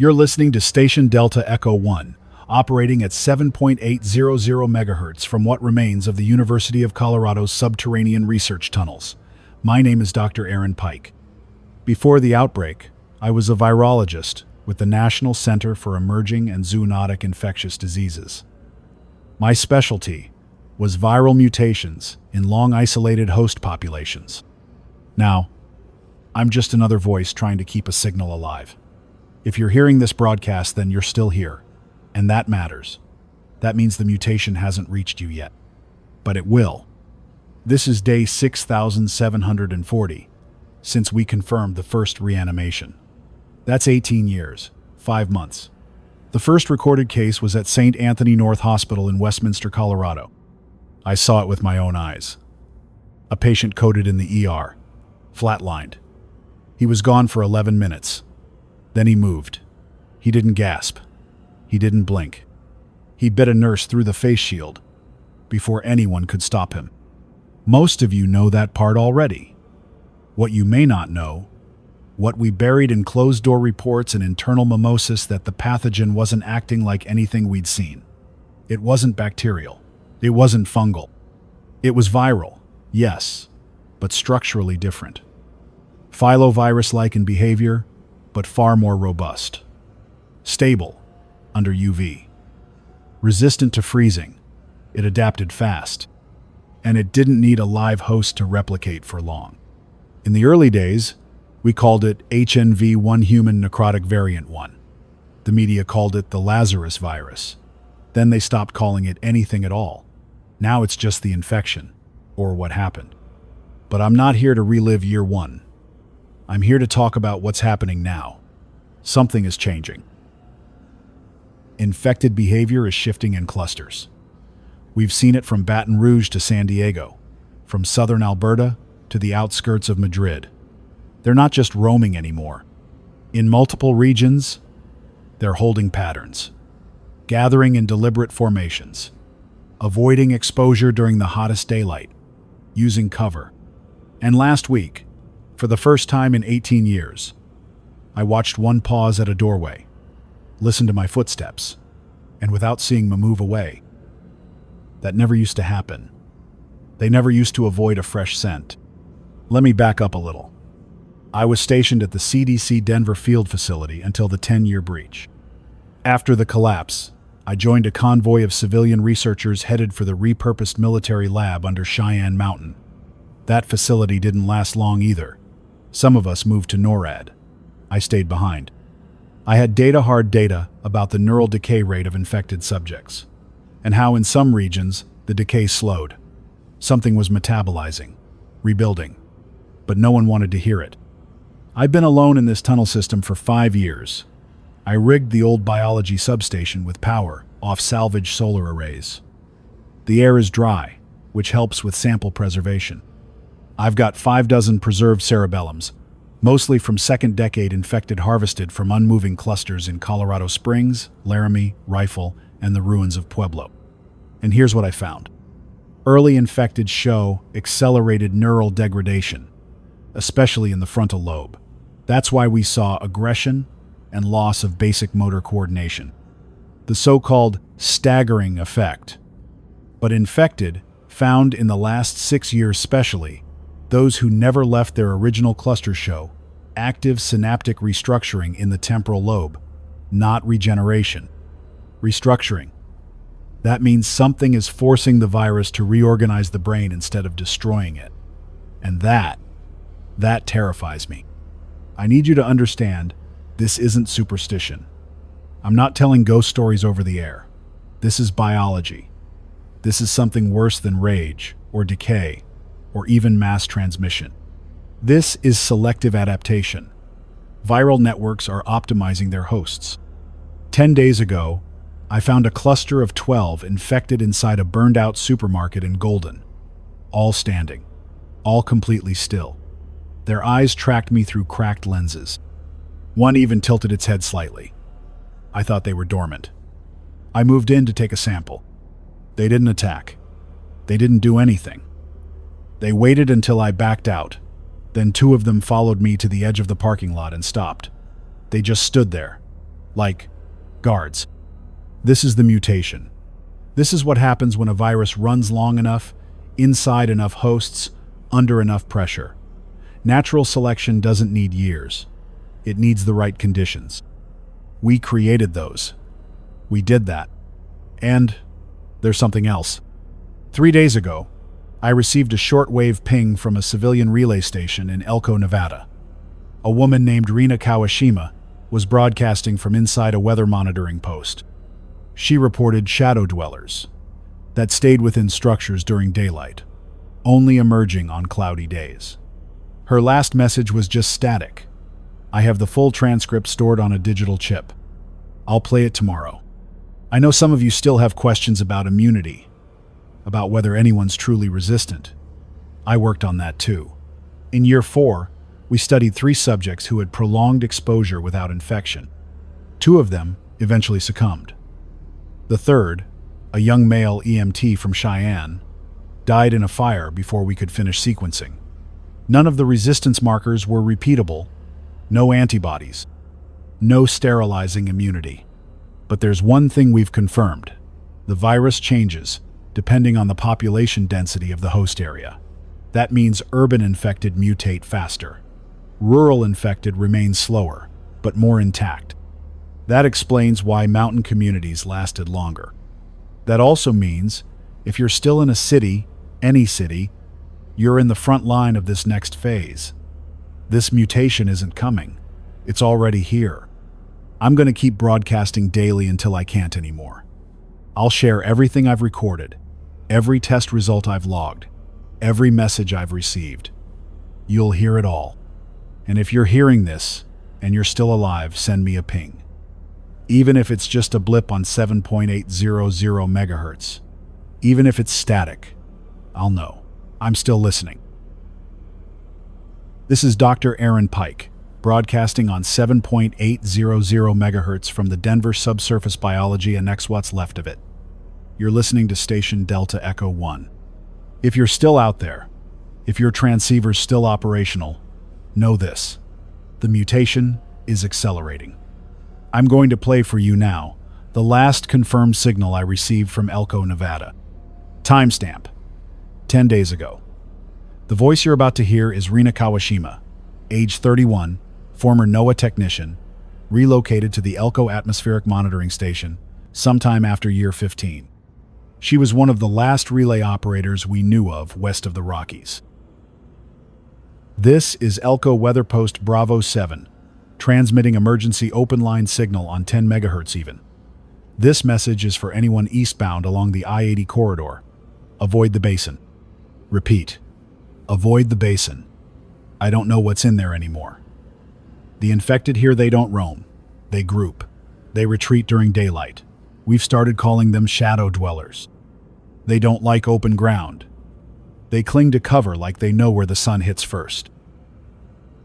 You're listening to Station Delta Echo 1, operating at 7.800 MHz from what remains of the University of Colorado's subterranean research tunnels. My name is Dr. Aaron Pike. Before the outbreak, I was a virologist with the National Center for Emerging and Zoonotic Infectious Diseases. My specialty was viral mutations in long-isolated host populations. Now, I'm just another voice trying to keep a signal alive. If you're hearing this broadcast, then you're still here, and that matters. That means the mutation hasn't reached you yet. But it will. This is day 6,740 since we confirmed the first reanimation. That's 18 years, 5 months. The first recorded case was at St. Anthony North Hospital in Westminster, Colorado. I saw it with my own eyes. A patient coded in the ER, flatlined. He was gone for 11 minutes. Then he moved. He didn't gasp. He didn't blink. He bit a nurse through the face shield before anyone could stop him. Most of you know that part already. What you may not know, what we buried in closed-door reports and internal mimosas, that the pathogen wasn't acting like anything we'd seen. It wasn't bacterial. It wasn't fungal. It was viral, yes, but structurally different. Filovirus-like in behavior, but far more robust. Stable under UV. Resistant to freezing. It adapted fast. And it didn't need a live host to replicate for long. In the early days, we called it HNV1 human necrotic variant 1. The media called it the Lazarus virus. Then they stopped calling it anything at all. Now it's just the infection, or what happened. But I'm not here to relive year 1. I'm here to talk about what's happening now. Something is changing. Infected behavior is shifting in clusters. We've seen it from Baton Rouge to San Diego, from southern Alberta to the outskirts of Madrid. They're not just roaming anymore. In multiple regions, they're holding patterns, gathering in deliberate formations, avoiding exposure during the hottest daylight, using cover. And last week, for the first time in 18 years, I watched one pause at a doorway, listened to my footsteps, and without seeing them move away. That never used to happen. They never used to avoid a fresh scent. Let me back up a little. I was stationed at the CDC Denver field facility until the 10-year breach. After the collapse, I joined a convoy of civilian researchers headed for the repurposed military lab under Cheyenne Mountain. That facility didn't last long either. Some of us moved to NORAD. I stayed behind. I had hard data about the neural decay rate of infected subjects, and how in some regions the decay slowed. Something was metabolizing, rebuilding, but no one wanted to hear it. I've been alone in this tunnel system for 5 years. I rigged the old biology substation with power off salvaged solar arrays. The air is dry, which helps with sample preservation. I've got 5 dozen preserved cerebellums, mostly from second-decade infected harvested from unmoving clusters in Colorado Springs, Laramie, Rifle, and the ruins of Pueblo. And here's what I found. Early infected show accelerated neural degradation, especially in the frontal lobe. That's why we saw aggression and loss of basic motor coordination, the so-called staggering effect. But infected, found in the last 6 years especially, those who never left their original cluster show active synaptic restructuring in the temporal lobe, not regeneration. Restructuring. That means something is forcing the virus to reorganize the brain instead of destroying it. And that terrifies me. I need you to understand, this isn't superstition. I'm not telling ghost stories over the air. This is biology. This is something worse than rage or decay, or even mass transmission. This is selective adaptation. Viral networks are optimizing their hosts. 10 days ago, I found a cluster of 12 infected inside a burned-out supermarket in Golden. All standing. All completely still. Their eyes tracked me through cracked lenses. One even tilted its head slightly. I thought they were dormant. I moved in to take a sample. They didn't attack. They didn't do anything. They waited until I backed out. Then 2 of them followed me to the edge of the parking lot and stopped. They just stood there, like guards. This is the mutation. This is what happens when a virus runs long enough, inside enough hosts, under enough pressure. Natural selection doesn't need years. It needs the right conditions. We created those. We did that. And there's something else. 3 days ago, I received a shortwave ping from a civilian relay station in Elko, Nevada. A woman named Rina Kawashima was broadcasting from inside a weather monitoring post. She reported shadow dwellers that stayed within structures during daylight, only emerging on cloudy days. Her last message was just static. I have the full transcript stored on a digital chip. I'll play it tomorrow. I know some of you still have questions about immunity, about whether anyone's truly resistant. I worked on that too. In year 4, we studied 3 subjects who had prolonged exposure without infection. 2 of them eventually succumbed. The third, a young male EMT from Cheyenne, died in a fire before we could finish sequencing. None of the resistance markers were repeatable, no antibodies, no sterilizing immunity. But there's one thing we've confirmed. The virus changes depending on the population density of the host area. That means urban infected mutate faster. Rural infected remain slower, but more intact. That explains why mountain communities lasted longer. That also means if you're still in a city, any city, you're in the front line of this next phase. This mutation isn't coming. It's already here. I'm going to keep broadcasting daily until I can't anymore. I'll share everything I've recorded, every test result I've logged, every message I've received. You'll hear it all. And if you're hearing this and you're still alive, send me a ping. Even if it's just a blip on 7.800 megahertz, even if it's static, I'll know. I'm still listening. This is Dr. Aaron Pike, broadcasting on 7.800 megahertz from the Denver Subsurface Biology Annex. What's left of it. You're listening to Station Delta Echo 1. If you're still out there, if your transceiver's still operational, know this. The mutation is accelerating. I'm going to play for you now the last confirmed signal I received from Elko, Nevada. Timestamp: 10 days ago. The voice you're about to hear is Rina Kawashima, age 31, former NOAA technician, relocated to the Elko Atmospheric Monitoring Station sometime after year 15. She was one of the last relay operators we knew of west of the Rockies. This is Elko Weather Post Bravo 7, transmitting emergency open line signal on 10 megahertz even. This message is for anyone eastbound along the I-80 corridor. Avoid the basin. Repeat. Avoid the basin. I don't know what's in there anymore. The infected here, they don't roam. They group. They retreat during daylight. We've started calling them shadow dwellers. They don't like open ground. They cling to cover like they know where the sun hits first.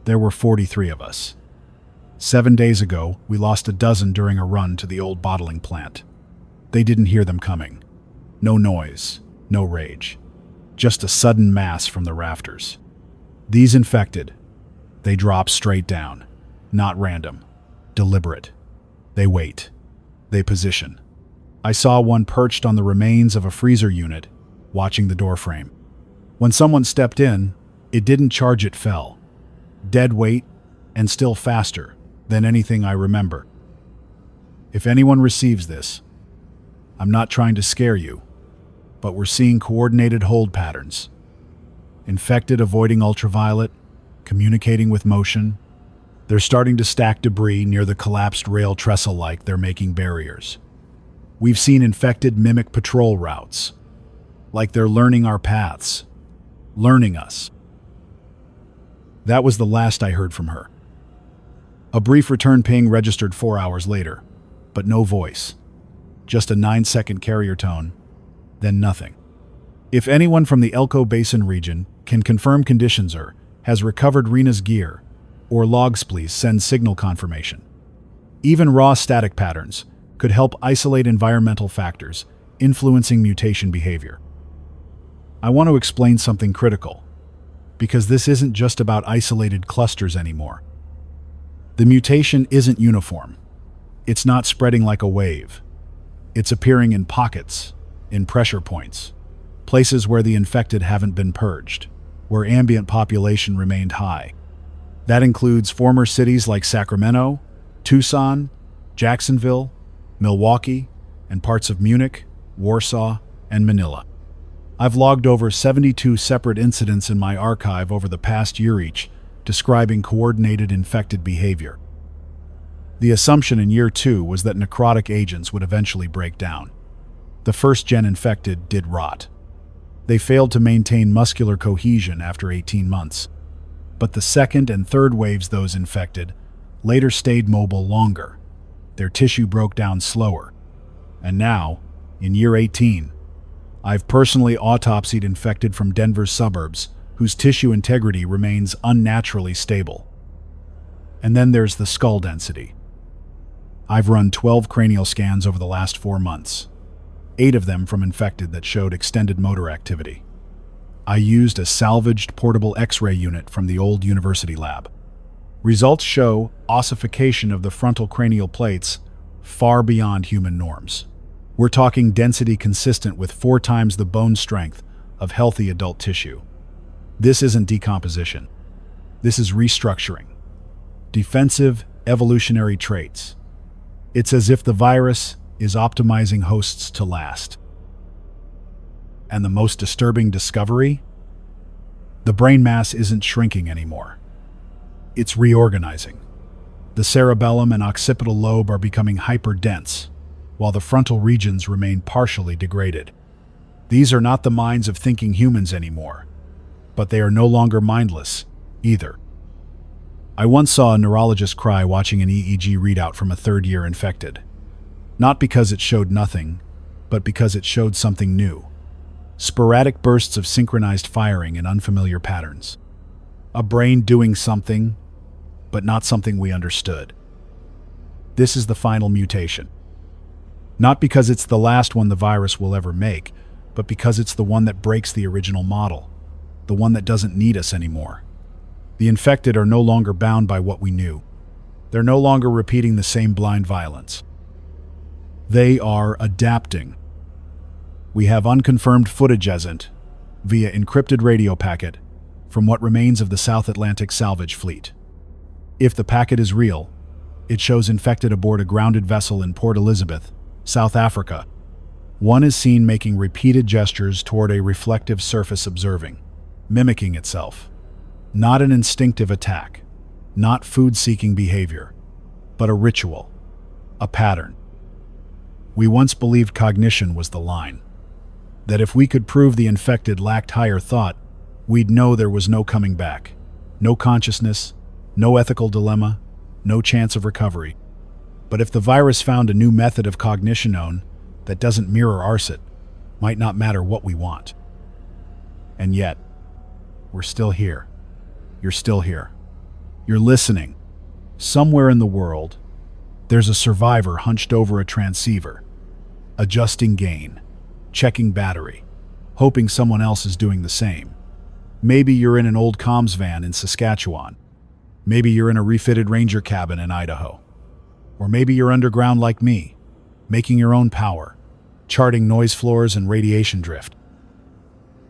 There were 43 of us. 7 days ago, we lost a dozen during a run to the old bottling plant. They didn't hear them coming. No noise, no rage. Just a sudden mass from the rafters. These infected, they drop straight down. Not random. Deliberate. They wait. They position. I saw one perched on the remains of a freezer unit, watching the doorframe. When someone stepped in, it didn't charge, it fell. Dead weight, and still faster than anything I remember. If anyone receives this, I'm not trying to scare you, but we're seeing coordinated hold patterns. Infected avoiding ultraviolet, communicating with motion. They're starting to stack debris near the collapsed rail trestle like they're making barriers. We've seen infected mimic patrol routes, like they're learning our paths, learning us. That was the last I heard from her. A brief return ping registered 4 hours later, but no voice. Just a 9-second carrier tone, then nothing. If anyone from the Elko Basin region can confirm conditions or has recovered Rina's gear, or logs, please send signal confirmation. Even raw static patterns could help isolate environmental factors influencing mutation behavior. I want to explain something critical, because this isn't just about isolated clusters anymore. The mutation isn't uniform. It's not spreading like a wave. It's appearing in pockets, in pressure points, places where the infected haven't been purged, where ambient population remained high. That includes former cities like Sacramento, Tucson, Jacksonville, Milwaukee, and parts of Munich, Warsaw, and Manila. I've logged over 72 separate incidents in my archive over the past year each, describing coordinated infected behavior. The assumption in year 2 was that necrotic agents would eventually break down. The first-gen infected did rot. They failed to maintain muscular cohesion after 18 months. But the second and third waves, those infected, later stayed mobile longer. Their tissue broke down slower. And now, in year 18, I've personally autopsied infected from Denver's suburbs whose tissue integrity remains unnaturally stable. And then there's the skull density. I've run 12 cranial scans over the last 4 months, 8 of them from infected that showed extended motor activity. I used a salvaged portable X-ray unit from the old university lab. Results show ossification of the frontal cranial plates far beyond human norms. We're talking density consistent with 4 times the bone strength of healthy adult tissue. This isn't decomposition. This is restructuring. Defensive evolutionary traits. It's as if the virus is optimizing hosts to last. And the most disturbing discovery? The brain mass isn't shrinking anymore. It's reorganizing. The cerebellum and occipital lobe are becoming hyperdense, while the frontal regions remain partially degraded. These are not the minds of thinking humans anymore, but they are no longer mindless, either. I once saw a neurologist cry watching an EEG readout from a third-year infected. Not because it showed nothing, but because it showed something new. Sporadic bursts of synchronized firing in unfamiliar patterns. A brain doing something, but not something we understood. This is the final mutation. Not because it's the last one the virus will ever make, but because it's the one that breaks the original model, the one that doesn't need us anymore. The infected are no longer bound by what we knew. They're no longer repeating the same blind violence. They are adapting. We have unconfirmed footage via encrypted radio packet, from what remains of the South Atlantic salvage fleet. If the packet is real, it shows infected aboard a grounded vessel in Port Elizabeth, South Africa. One is seen making repeated gestures toward a reflective surface, observing, mimicking itself. Not an instinctive attack, not food-seeking behavior, but a ritual, a pattern. We once believed cognition was the line, that if we could prove the infected lacked higher thought, we'd know there was no coming back, no consciousness, no ethical dilemma, no chance of recovery. But if the virus found a new method of cognition that doesn't mirror ours, it might not matter what we want. And yet, we're still here. You're still here. You're listening. Somewhere in the world, there's a survivor hunched over a transceiver, adjusting gain, checking battery, hoping someone else is doing the same. Maybe you're in an old comms van in Saskatchewan. Maybe you're in a refitted ranger cabin in Idaho. Or maybe you're underground like me, making your own power, charting noise floors and radiation drift.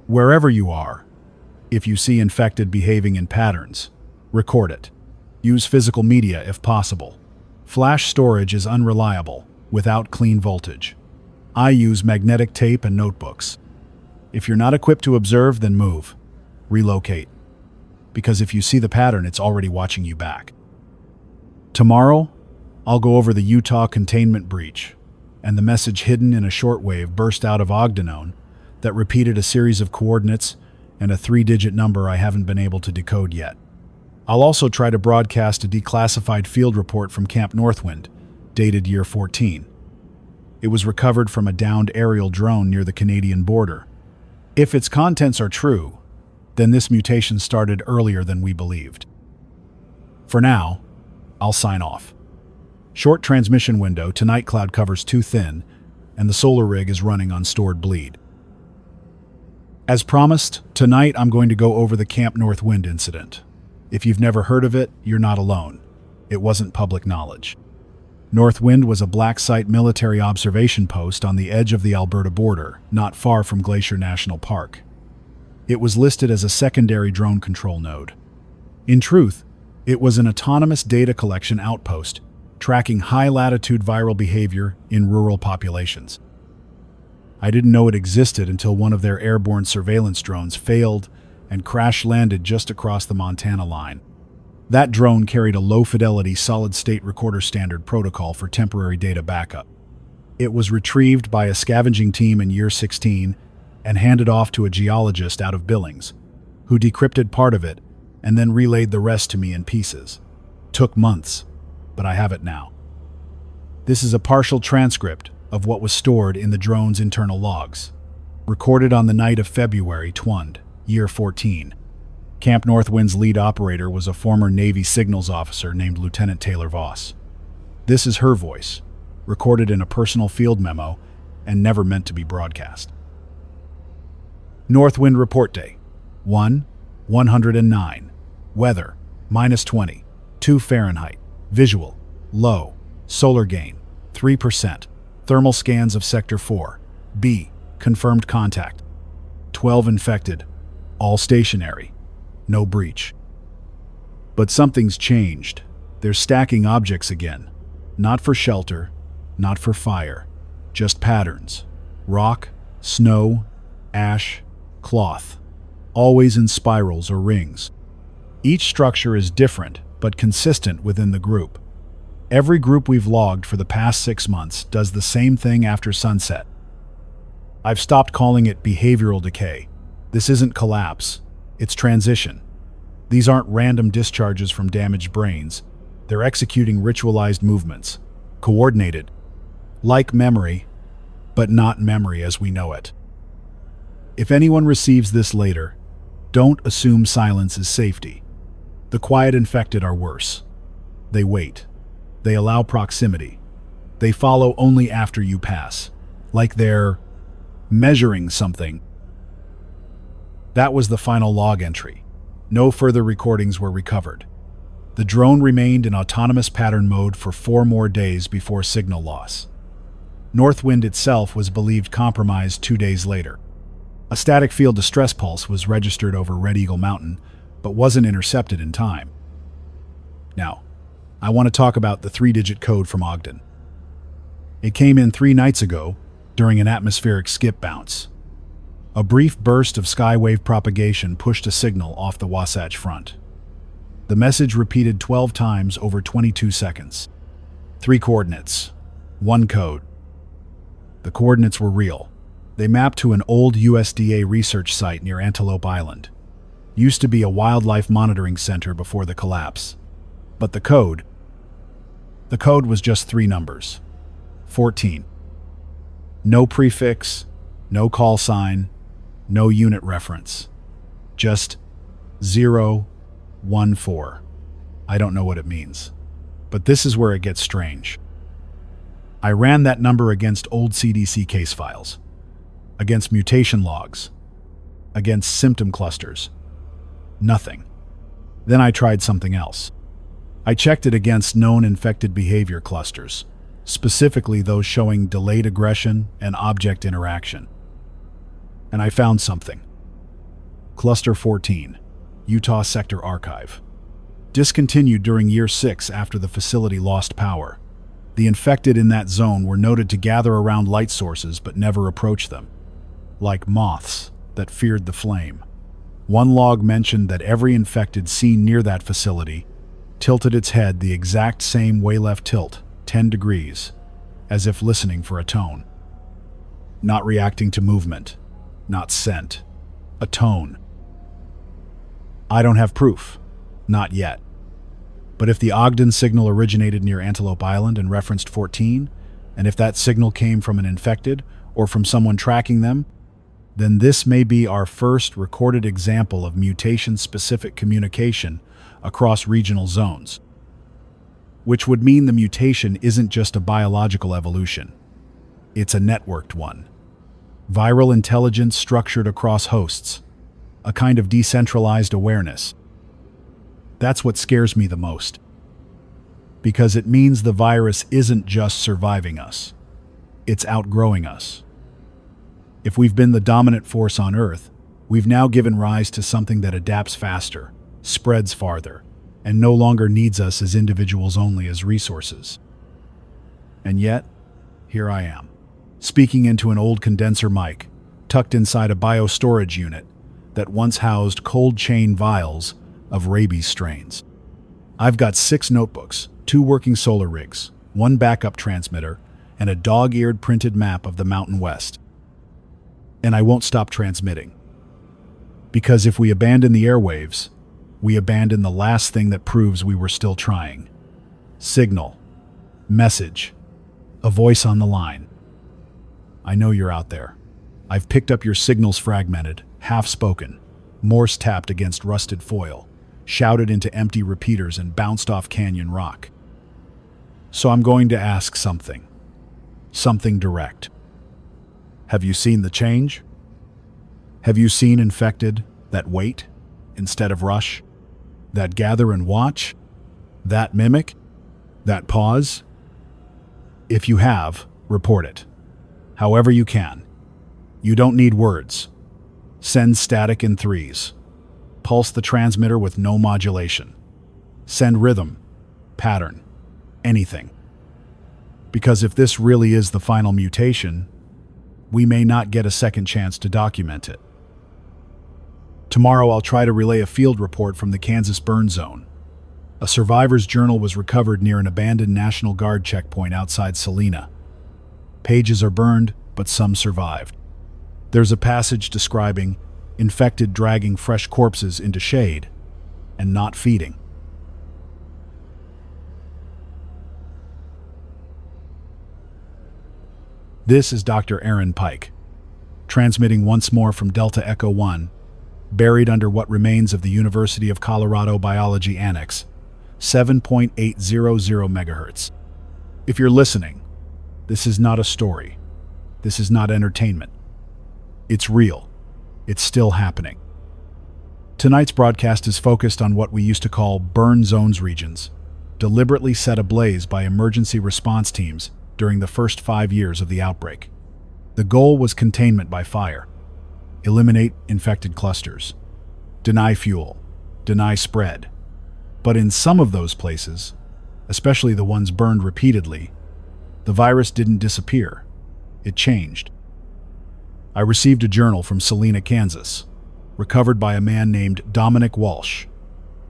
Wherever you are, if you see infected behaving in patterns, record it. Use physical media if possible. Flash storage is unreliable without clean voltage. I use magnetic tape and notebooks. If you're not equipped to observe, then move. Relocate. Because if you see the pattern, it's already watching you back. Tomorrow, I'll go over the Utah containment breach and the message hidden in a shortwave burst out of Ogden that repeated a series of coordinates and a 3-digit number I haven't been able to decode yet. I'll also try to broadcast a declassified field report from Camp Northwind, dated year 14. It was recovered from a downed aerial drone near the Canadian border. If its contents are true, then this mutation started earlier than we believed. For now, I'll sign off. Short transmission window, tonight cloud cover's too thin, and the solar rig is running on stored bleed. As promised, tonight I'm going to go over the Camp Northwind incident. If you've never heard of it, you're not alone. It wasn't public knowledge. Northwind was a black site military observation post on the edge of the Alberta border, not far from Glacier National Park. It was listed as a secondary drone control node. In truth, it was an autonomous data collection outpost, tracking high-latitude viral behavior in rural populations. I didn't know it existed until one of their airborne surveillance drones failed and crash-landed just across the Montana line. That drone carried a low-fidelity solid-state recorder standard protocol for temporary data backup. It was retrieved by a scavenging team in year 16 and handed off to a geologist out of Billings, who decrypted part of it and then relayed the rest to me in pieces. Took months, but I have it now. This is a partial transcript of what was stored in the drone's internal logs, recorded on the night of February 20, year 14. Camp Northwind's lead operator was a former Navy signals officer named Lieutenant Taylor Voss. This is her voice, recorded in a personal field memo and never meant to be broadcast. Northwind Report Day 1:109. Weather -20, 2 Fahrenheit. Visual low. Solar gain 3%. Thermal scans of Sector 4. B. Confirmed contact. 12 infected. All stationary. No breach. But something's changed. They're stacking objects again. Not for shelter, not for fire. Just patterns. Rock, snow, ash, cloth. Always in spirals or rings. Each structure is different, but consistent within the group. Every group we've logged for the past 6 months does the same thing after sunset. I've stopped calling it behavioral decay. This isn't collapse. It's transition. These aren't random discharges from damaged brains. They're executing ritualized movements, coordinated, like memory, but not memory as we know it. If anyone receives this later, don't assume silence is safety. The quiet infected are worse. They wait. They allow proximity. They follow only after you pass, like they're measuring something. That was the final log entry. No further recordings were recovered. The drone remained in autonomous pattern mode for 4 more days before signal loss. Northwind itself was believed compromised 2 days later. A static field distress pulse was registered over Red Eagle Mountain, but wasn't intercepted in time. Now, I want to talk about the 3-digit code from Ogden. It came in 3 nights ago during an atmospheric skip bounce. A brief burst of skywave propagation pushed a signal off the Wasatch Front. The message repeated 12 times over 22 seconds. 3 coordinates, 1 code. The coordinates were real. They mapped to an old USDA research site near Antelope Island. Used to be a wildlife monitoring center before the collapse. But the code was just 3 numbers. 14. No prefix, no call sign, no unit reference. Just 014. I don't know what it means. But this is where it gets strange. I ran that number against old CDC case files, against mutation logs, against symptom clusters. Nothing. Then I tried something else. I checked it against known infected behavior clusters, specifically those showing delayed aggression and object interaction. And I found something. Cluster 14, Utah Sector Archive. Discontinued during year 6 after the facility lost power. The infected in that zone were noted to gather around light sources but never approach them, like moths that feared the flame. One log mentioned that every infected seen near that facility tilted its head the exact same way left tilt, 10 degrees, as if listening for a tone. Not reacting to movement, not scent, a tone. I don't have proof, not yet. But if the Ogden signal originated near Antelope Island and referenced 14, and if that signal came from an infected or from someone tracking them, then this may be our first recorded example of mutation-specific communication across regional zones. Which would mean the mutation isn't just a biological evolution. It's a networked one. Viral intelligence structured across hosts. A kind of decentralized awareness. That's what scares me the most. because it means the virus isn't just surviving us. It's outgrowing us. If we've been the dominant force on Earth, we've now given rise to something that adapts faster, spreads farther, and no longer needs us as individuals only as resources. And yet, here I am, speaking into an old condenser mic, tucked inside a biostorage unit that once housed cold chain vials of rabies strains. I've got 6 notebooks, 2 working solar rigs, 1 backup transmitter, and a dog-eared printed map of the Mountain West. And I won't stop transmitting. Because if we abandon the airwaves, we abandon the last thing that proves we were still trying. Signal. Message. A voice on the line. I know you're out there. I've picked up your signals fragmented, half-spoken, Morse tapped against rusted foil, shouted into empty repeaters and bounced off canyon rock. So I'm going to ask something. Something direct. Have you seen the change? Have you seen infected that wait instead of rush? That gather and watch? That mimic? That pause? If you have, report it. However you can. You don't need words. Send static in 3s. Pulse the transmitter with no modulation. Send rhythm, pattern, anything. Because if this really is the final mutation, we may not get a second chance to document it. Tomorrow I'll try to relay a field report from the Kansas burn zone. A survivor's journal was recovered near an abandoned National Guard checkpoint outside Salina. Pages are burned, but some survived. There's a passage describing infected dragging fresh corpses into shade and not feeding. This is Dr. Aaron Pike, transmitting once more from Delta Echo 1, buried under what remains of the University of Colorado Biology Annex, 7.800 megahertz. If you're listening, this is not a story. This is not entertainment. It's real. It's still happening. Tonight's broadcast is focused on what we used to call burn zones regions, deliberately set ablaze by emergency response teams during the first 5 years of the outbreak. The goal was containment by fire. Eliminate infected clusters. Deny fuel. Deny spread. But in some of those places, especially the ones burned repeatedly, the virus didn't disappear. It changed. I received a journal from Salina, Kansas, recovered by a man named Dominic Walsh,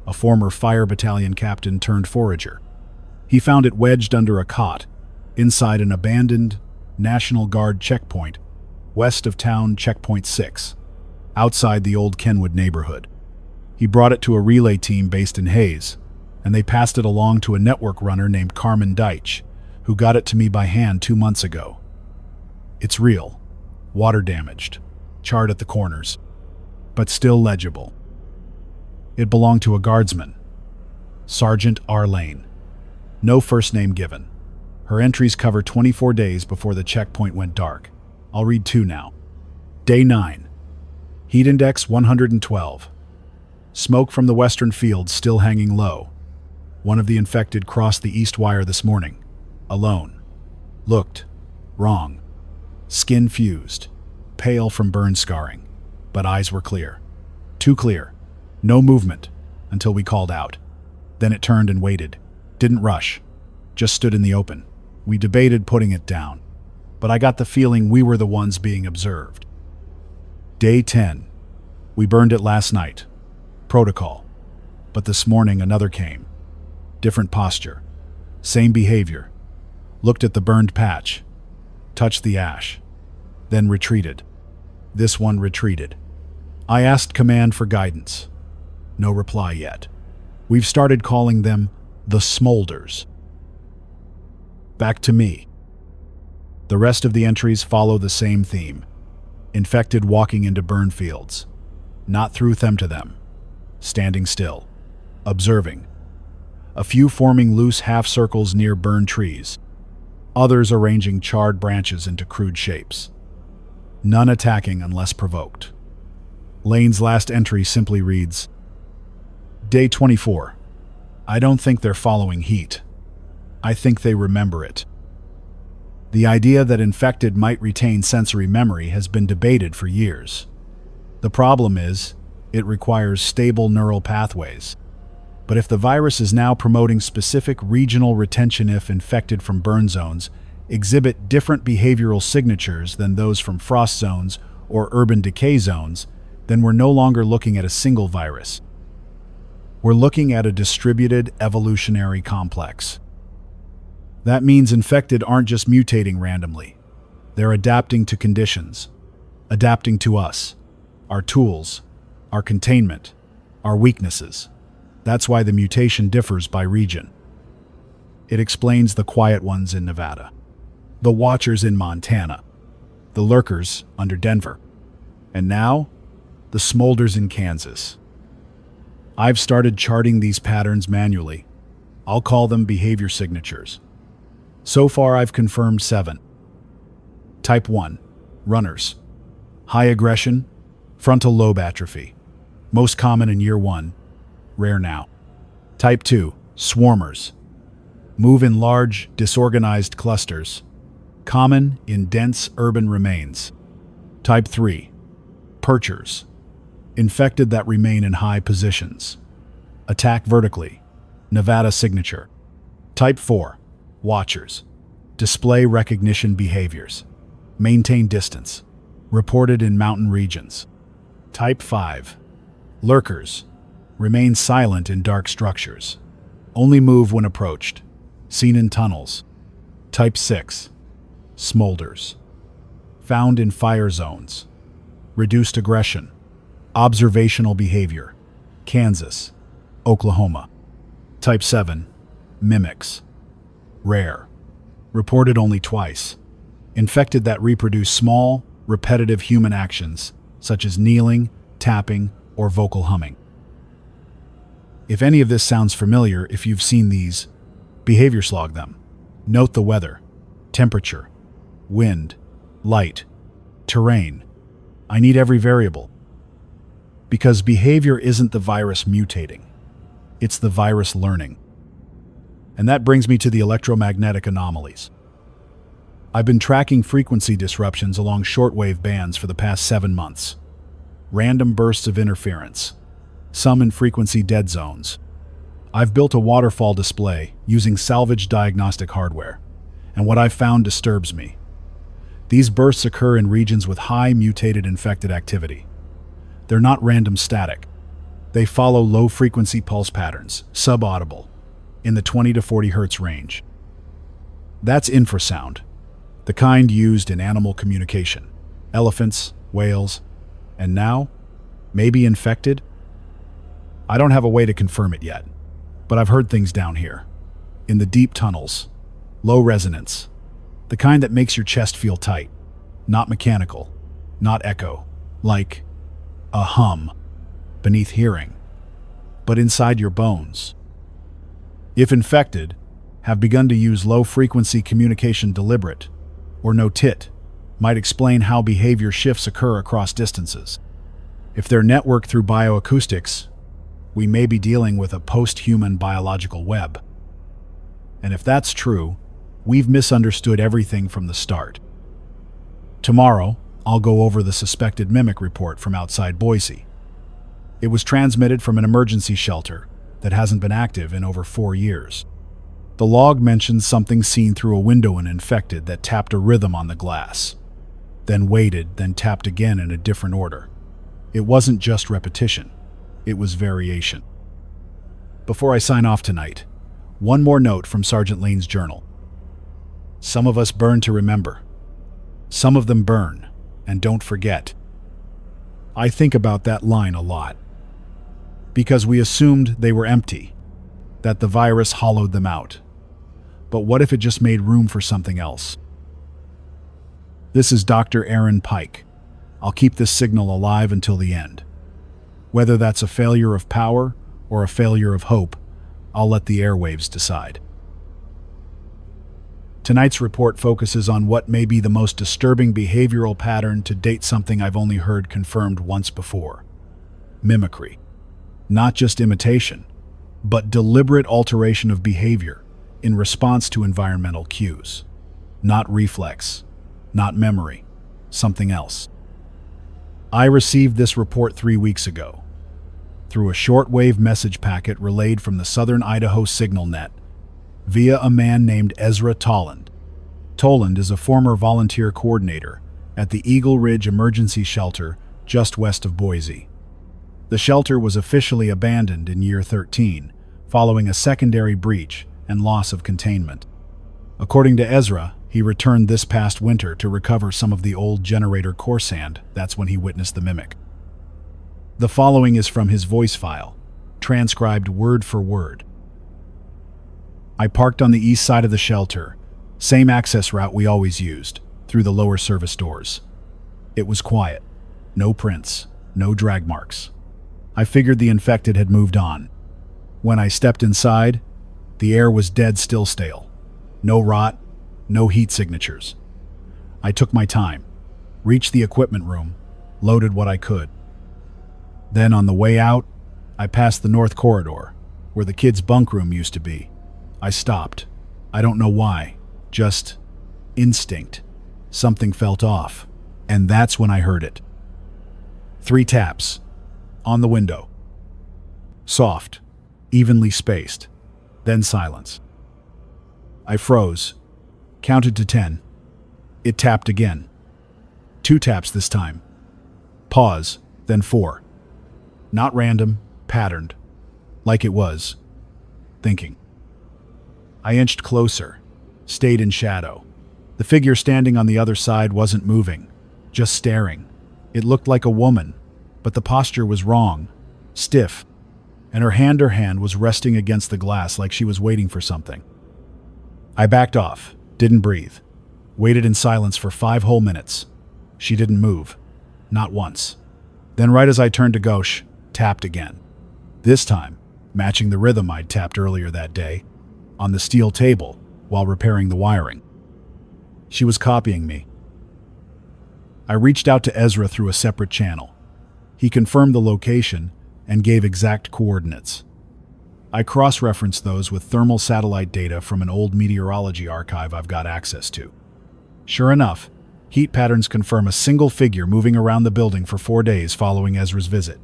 a former fire battalion captain turned forager. He found it wedged under a cot inside an abandoned National Guard checkpoint west of town Checkpoint 6, outside the old Kenwood neighborhood. He brought it to a relay team based in Hayes, and they passed it along to a network runner named Carmen Deitch, who got it to me by hand 2 months ago. It's real, water damaged, charred at the corners, but still legible. It belonged to a guardsman, Sergeant R. Lane. No first name given. Her entries cover 24 days before the checkpoint went dark. I'll read 2 now. Day 9. Heat index 112. Smoke from the western fields still hanging low. One of the infected crossed the east wire this morning. Alone. Looked. Wrong. Skin fused. Pale from burn scarring. But eyes were clear. Too clear. No movement. Until we called out. Then it turned and waited. Didn't rush. Just stood in the open. We debated putting it down. But I got the feeling we were the ones being observed. Day 10. We burned it last night. Protocol. But this morning another came. Different posture. Same behavior. Looked at the burned patch. Touched the ash. Then retreated. This one retreated. I asked command for guidance. No reply yet. We've started calling them the smolders. Back to me. The rest of the entries follow the same theme. Infected walking into burn fields. Not through them to them. Standing still. Observing. A few forming loose half-circles near burned trees. Others arranging charred branches into crude shapes. None attacking unless provoked. Lane's last entry simply reads, Day 24. I don't think they're following heat. I think they remember it. The idea that infected might retain sensory memory has been debated for years. The problem is, it requires stable neural pathways. But if the virus is now promoting specific regional retention, if infected from burn zones exhibit different behavioral signatures than those from frost zones or urban decay zones, then we're no longer looking at a single virus. We're looking at a distributed evolutionary complex. That means infected aren't just mutating randomly. They're adapting to conditions, adapting to us, our tools, our containment, our weaknesses. That's why the mutation differs by region. It explains the quiet ones in Nevada, the watchers in Montana, the lurkers under Denver, and now, the smolders in Kansas. I've started charting these patterns manually. I'll call them behavior signatures. So far, I've confirmed 7. Type 1, runners. High aggression, frontal lobe atrophy. Most common in year 1, rare now. Type 2, swarmers. Move in large, disorganized clusters. Common in dense urban remains. Type 3, perchers. Infected that remain in high positions. Attack vertically. Nevada signature. Type 4, watchers. Display recognition behaviors. Maintain distance. Reported in mountain regions. Type 5, lurkers. Remain silent in dark structures. Only move when approached. Seen in tunnels. Type 6, smolders. Found in fire zones. Reduced aggression. Observational behavior. Kansas, Oklahoma. Type 7, mimics. Rare. Reported only twice. Infected that reproduce small, repetitive human actions, such as kneeling, tapping, or vocal humming. If any of this sounds familiar, if you've seen these, behavior slog them. Note the weather, temperature, wind, light, terrain. I need every variable. Because behavior isn't the virus mutating. It's the virus learning. And that brings me to the electromagnetic anomalies. I've been tracking frequency disruptions along shortwave bands for the past 7 months. Random bursts of interference, some in frequency dead zones. I've built a waterfall display using salvaged diagnostic hardware, and what I've found disturbs me. These bursts occur in regions with high mutated infected activity. They're not random static. They follow low-frequency pulse patterns, subaudible, in the 20 to 40 Hz range. That's infrasound, the kind used in animal communication. Elephants, whales, and now, maybe infected? I don't have a way to confirm it yet, but I've heard things down here. In the deep tunnels, low resonance, the kind that makes your chest feel tight, not mechanical, not echo, like a hum beneath hearing, but inside your bones. If infected, have begun to use low-frequency communication deliberate, or no-tit, might explain how behavior shifts occur across distances. If they're networked through bioacoustics, we may be dealing with a post-human biological web. And if that's true, we've misunderstood everything from the start. Tomorrow, I'll go over the suspected mimic report from outside Boise. It was transmitted from an emergency shelter that hasn't been active in over 4 years. The log mentions something seen through a window in infected that tapped a rhythm on the glass, then waited, then tapped again in a different order. It wasn't just repetition, it was variation. Before I sign off tonight, one more note from Sergeant Lane's journal. Some of us burn to remember. Some of them burn and don't forget. I think about that line a lot. Because we assumed they were empty, that the virus hollowed them out. But what if it just made room for something else? This is Dr. Aaron Pike. I'll keep this signal alive until the end. Whether that's a failure of power or a failure of hope, I'll let the airwaves decide. Tonight's report focuses on what may be the most disturbing behavioral pattern to date, something I've only heard confirmed once before. Mimicry. Not just imitation, but deliberate alteration of behavior, in response to environmental cues. Not reflex, not memory, something else. I received this report 3 weeks ago, through a shortwave message packet relayed from the Southern Idaho Signal Net, via a man named Ezra Toland. Toland is a former volunteer coordinator at the Eagle Ridge Emergency Shelter just west of Boise. The shelter was officially abandoned in year 13, following a secondary breach and loss of containment. According to Ezra, he returned this past winter to recover some of the old generator core sand. That's when he witnessed the mimic. The following is from his voice file, transcribed word for word. I parked on the east side of the shelter, same access route we always used, through the lower service doors. It was quiet. No prints, no drag marks. I figured the infected had moved on. When I stepped inside, the air was dead still stale. No rot, no heat signatures. I took my time, reached the equipment room, loaded what I could. Then on the way out, I passed the north corridor, where the kids' bunk room used to be. I stopped. I don't know why, just instinct. Something felt off, and that's when I heard it. 3 taps. On the window. Soft, evenly spaced, then silence. I froze, counted to 10. It tapped again. 2 taps this time. Pause, then 4. Not random, patterned, like it was. Thinking. I inched closer, stayed in shadow. The figure standing on the other side wasn't moving, just staring. It looked like a woman, but the posture was wrong, stiff, and her hand was resting against the glass like she was waiting for something. I backed off, didn't breathe, waited in silence for 5 whole minutes. She didn't move, not once. Then right as I turned to go, tapped again. This time, matching the rhythm I'd tapped earlier that day, on the steel table while repairing the wiring. She was copying me. I reached out to Ezra through a separate channel. He confirmed the location and gave exact coordinates. I cross-referenced those with thermal satellite data from an old meteorology archive I've got access to. Sure enough, heat patterns confirm a single figure moving around the building for 4 days following Ezra's visit.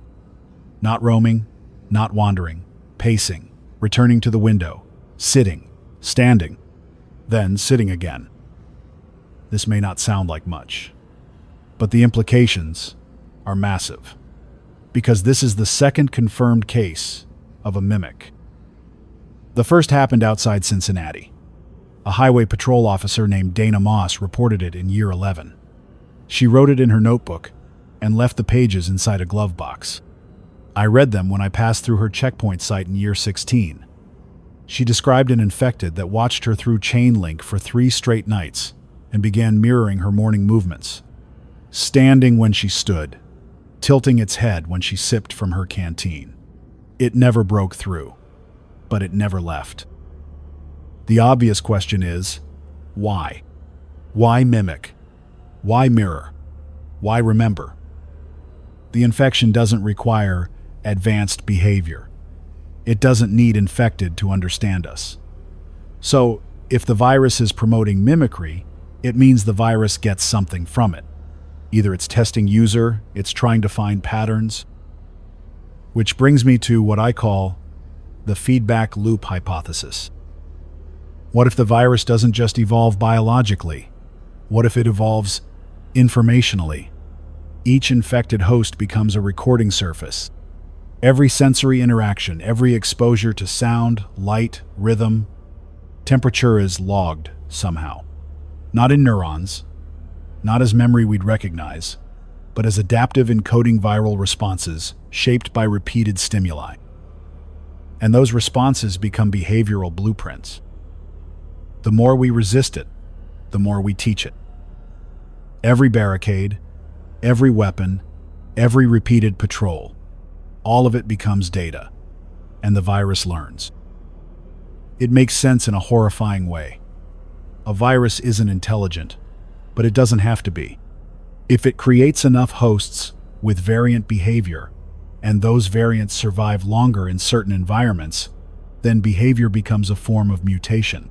Not roaming, not wandering, pacing, returning to the window, sitting, standing, then sitting again. This may not sound like much, but the implications are massive, because this is the second confirmed case of a mimic. The first happened outside Cincinnati. A highway patrol officer named Dana Moss reported it in year 11. She wrote it in her notebook and left the pages inside a glove box. I read them when I passed through her checkpoint site in year 16. She described an infected that watched her through chain link for 3 straight nights and began mirroring her morning movements, standing when she stood, tilting its head when she sipped from her canteen. It never broke through, but it never left. The obvious question is, why? Why mimic? Why mirror? Why remember? The infection doesn't require advanced behavior. It doesn't need infected to understand us. So, if the virus is promoting mimicry, it means the virus gets something from it. Either it's testing user, it's trying to find patterns. Which brings me to what I call the feedback loop hypothesis. What if the virus doesn't just evolve biologically? What if it evolves informationally? Each infected host becomes a recording surface. Every sensory interaction, every exposure to sound, light, rhythm, temperature is logged somehow. Not in neurons, not as memory we'd recognize, but as adaptive encoding viral responses shaped by repeated stimuli. And those responses become behavioral blueprints. The more we resist it, the more we teach it. Every barricade, every weapon, every repeated patrol, all of it becomes data, and the virus learns. It makes sense in a horrifying way. A virus isn't intelligent, but it doesn't have to be. If it creates enough hosts with variant behavior, and those variants survive longer in certain environments, then behavior becomes a form of mutation.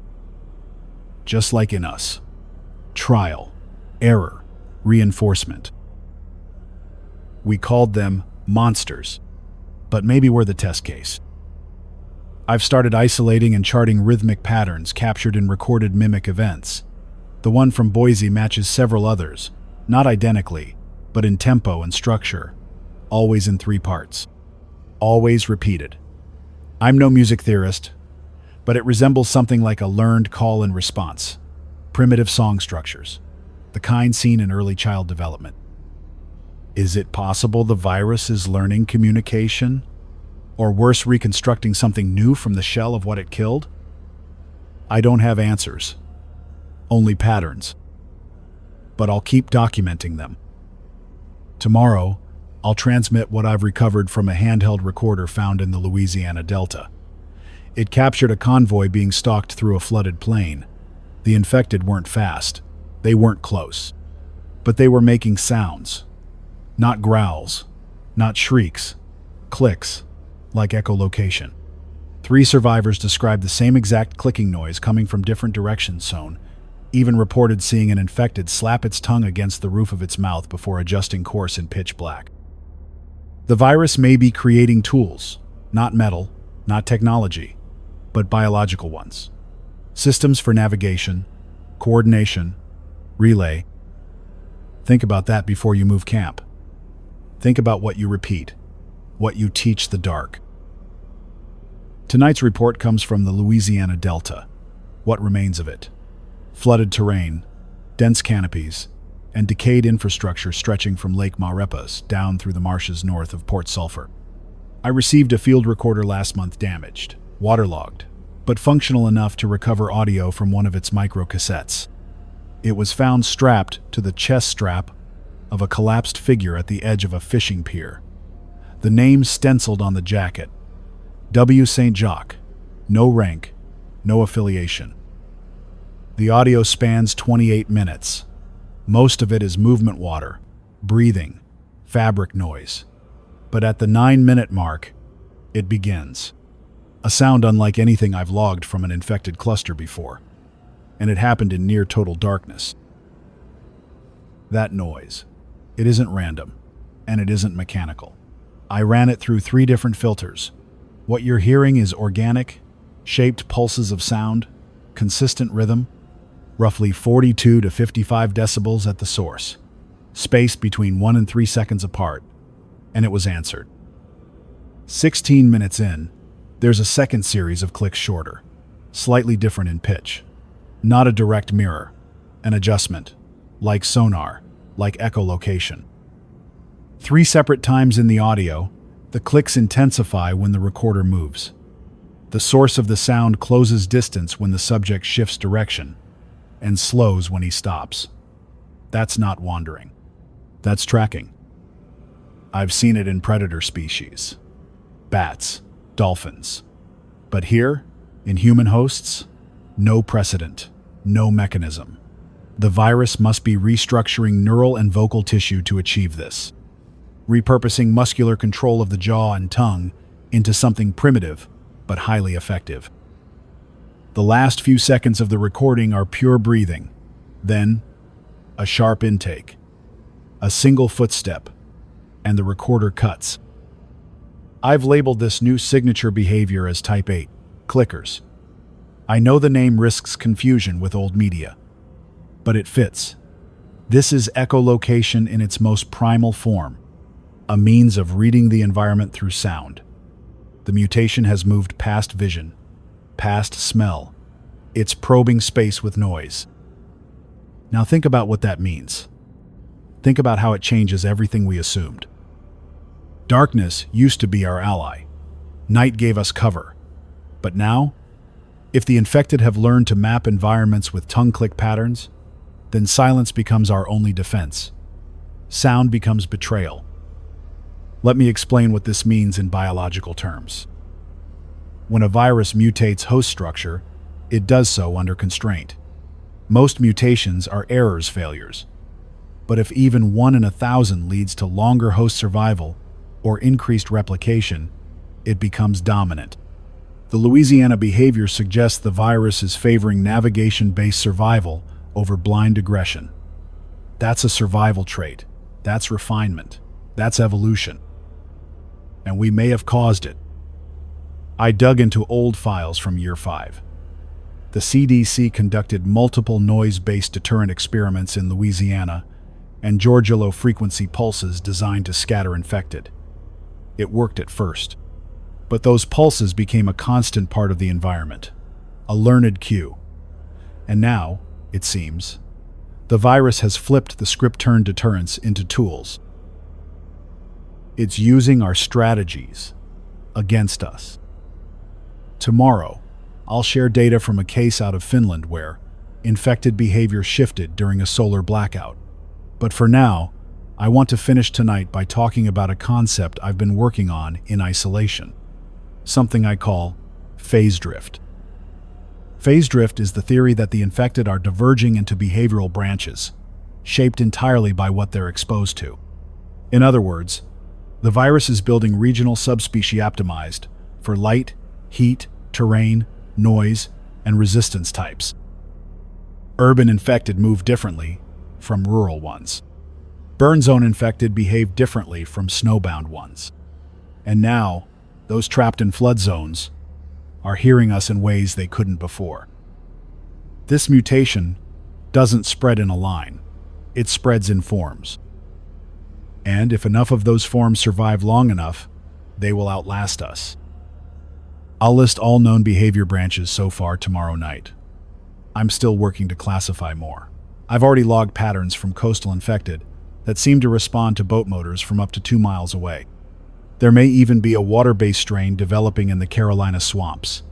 Just like in us. Trial, error, reinforcement. We called them monsters, but maybe we're the test case. I've started isolating and charting rhythmic patterns captured in recorded mimic events. The one from Boise matches several others, not identically, but in tempo and structure, always in 3 parts. Always repeated. I'm no music theorist, but it resembles something like a learned call and response. Primitive song structures, the kind seen in early child development. Is it possible the virus is learning communication? Or worse, reconstructing something new from the shell of what it killed? I don't have answers, only patterns. But I'll keep documenting them. Tomorrow, I'll transmit what I've recovered from a handheld recorder found in the Louisiana Delta. It captured a convoy being stalked through a flooded plain. The infected weren't fast. They weren't close. But they were making sounds. Not growls, not shrieks, clicks, like echolocation. 3 survivors described the same exact clicking noise coming from different directions. Sown even reported seeing an infected slap its tongue against the roof of its mouth before adjusting course in pitch black. The virus may be creating tools, not metal, not technology, but biological ones. Systems for navigation, coordination, relay. Think about that before you move camp. Think about what you repeat, what you teach the dark. Tonight's report comes from the Louisiana Delta. What remains of it? Flooded terrain, dense canopies, and decayed infrastructure stretching from Lake Maurepas down through the marshes north of Port Sulphur. I received a field recorder last month damaged, waterlogged, but functional enough to recover audio from one of its microcassettes. It was found strapped to the chest strap of a collapsed figure at the edge of a fishing pier. The name stenciled on the jacket, W. St. Jacques, no rank, no affiliation. The audio spans 28 minutes. Most of it is movement water, breathing, fabric noise. But at the 9-minute mark, it begins. A sound unlike anything I've logged from an infected cluster before. And it happened in near total darkness. That noise. It isn't random, and it isn't mechanical. I ran it through 3 different filters. What you're hearing is organic, shaped pulses of sound, consistent rhythm, roughly 42 to 55 decibels at the source, spaced between 1 and 3 seconds apart, and it was answered. 16 minutes in, there's a second series of clicks shorter, slightly different in pitch. Not a direct mirror, an adjustment, like sonar, like echolocation. 3 separate times in the audio, the clicks intensify when the recorder moves. The source of the sound closes distance when the subject shifts direction, and slows when he stops. That's not wandering. That's tracking. I've seen it in predator species. Bats, dolphins. But here, in human hosts, no precedent, no mechanism. The virus must be restructuring neural and vocal tissue to achieve this. Repurposing muscular control of the jaw and tongue into something primitive, but highly effective. The last few seconds of the recording are pure breathing. Then, a sharp intake. A single footstep, and the recorder cuts. I've labeled this new signature behavior as Type 8, clickers. I know the name risks confusion with old media, but it fits. This is echolocation in its most primal form, a means of reading the environment through sound. The mutation has moved past vision, past smell. It's probing space with noise. Now think about what that means. Think about how it changes everything we assumed. Darkness used to be our ally. Night gave us cover. But now, if the infected have learned to map environments with tongue-click patterns, then silence becomes our only defense. Sound becomes betrayal. Let me explain what this means in biological terms. When a virus mutates host structure, it does so under constraint. Most mutations are errors failures. But if even 1 in 1,000 leads to longer host survival or increased replication, it becomes dominant. The Louisiana behavior suggests the virus is favoring navigation-based survival over blind aggression. That's a survival trait. That's refinement. That's evolution. And we may have caused it. I dug into old files from year 5. The CDC conducted multiple noise-based deterrent experiments in Louisiana and Georgia low-frequency pulses designed to scatter infected. It worked at first. But those pulses became a constant part of the environment, a learned cue. And now, it seems, the virus has flipped the script-turned deterrence into tools. It's using our strategies against us. Tomorrow, I'll share data from a case out of Finland where infected behavior shifted during a solar blackout. But for now, I want to finish tonight by talking about a concept I've been working on in isolation. Something I call phase drift. Phase drift is the theory that the infected are diverging into behavioral branches, shaped entirely by what they're exposed to. In other words, the virus is building regional subspecies optimized for light, heat, terrain, noise, and resistance types. Urban infected move differently from rural ones. Burn zone infected behave differently from snowbound ones. And now, those trapped in flood zones are hearing us in ways they couldn't before. This mutation doesn't spread in a line. It spreads in forms. And if enough of those forms survive long enough, they will outlast us. I'll list all known behavior branches so far tomorrow night. I'm still working to classify more. I've already logged patterns from coastal infected that seem to respond to boat motors from up to 2 miles away. There may even be a water-based strain developing in the Carolina swamps.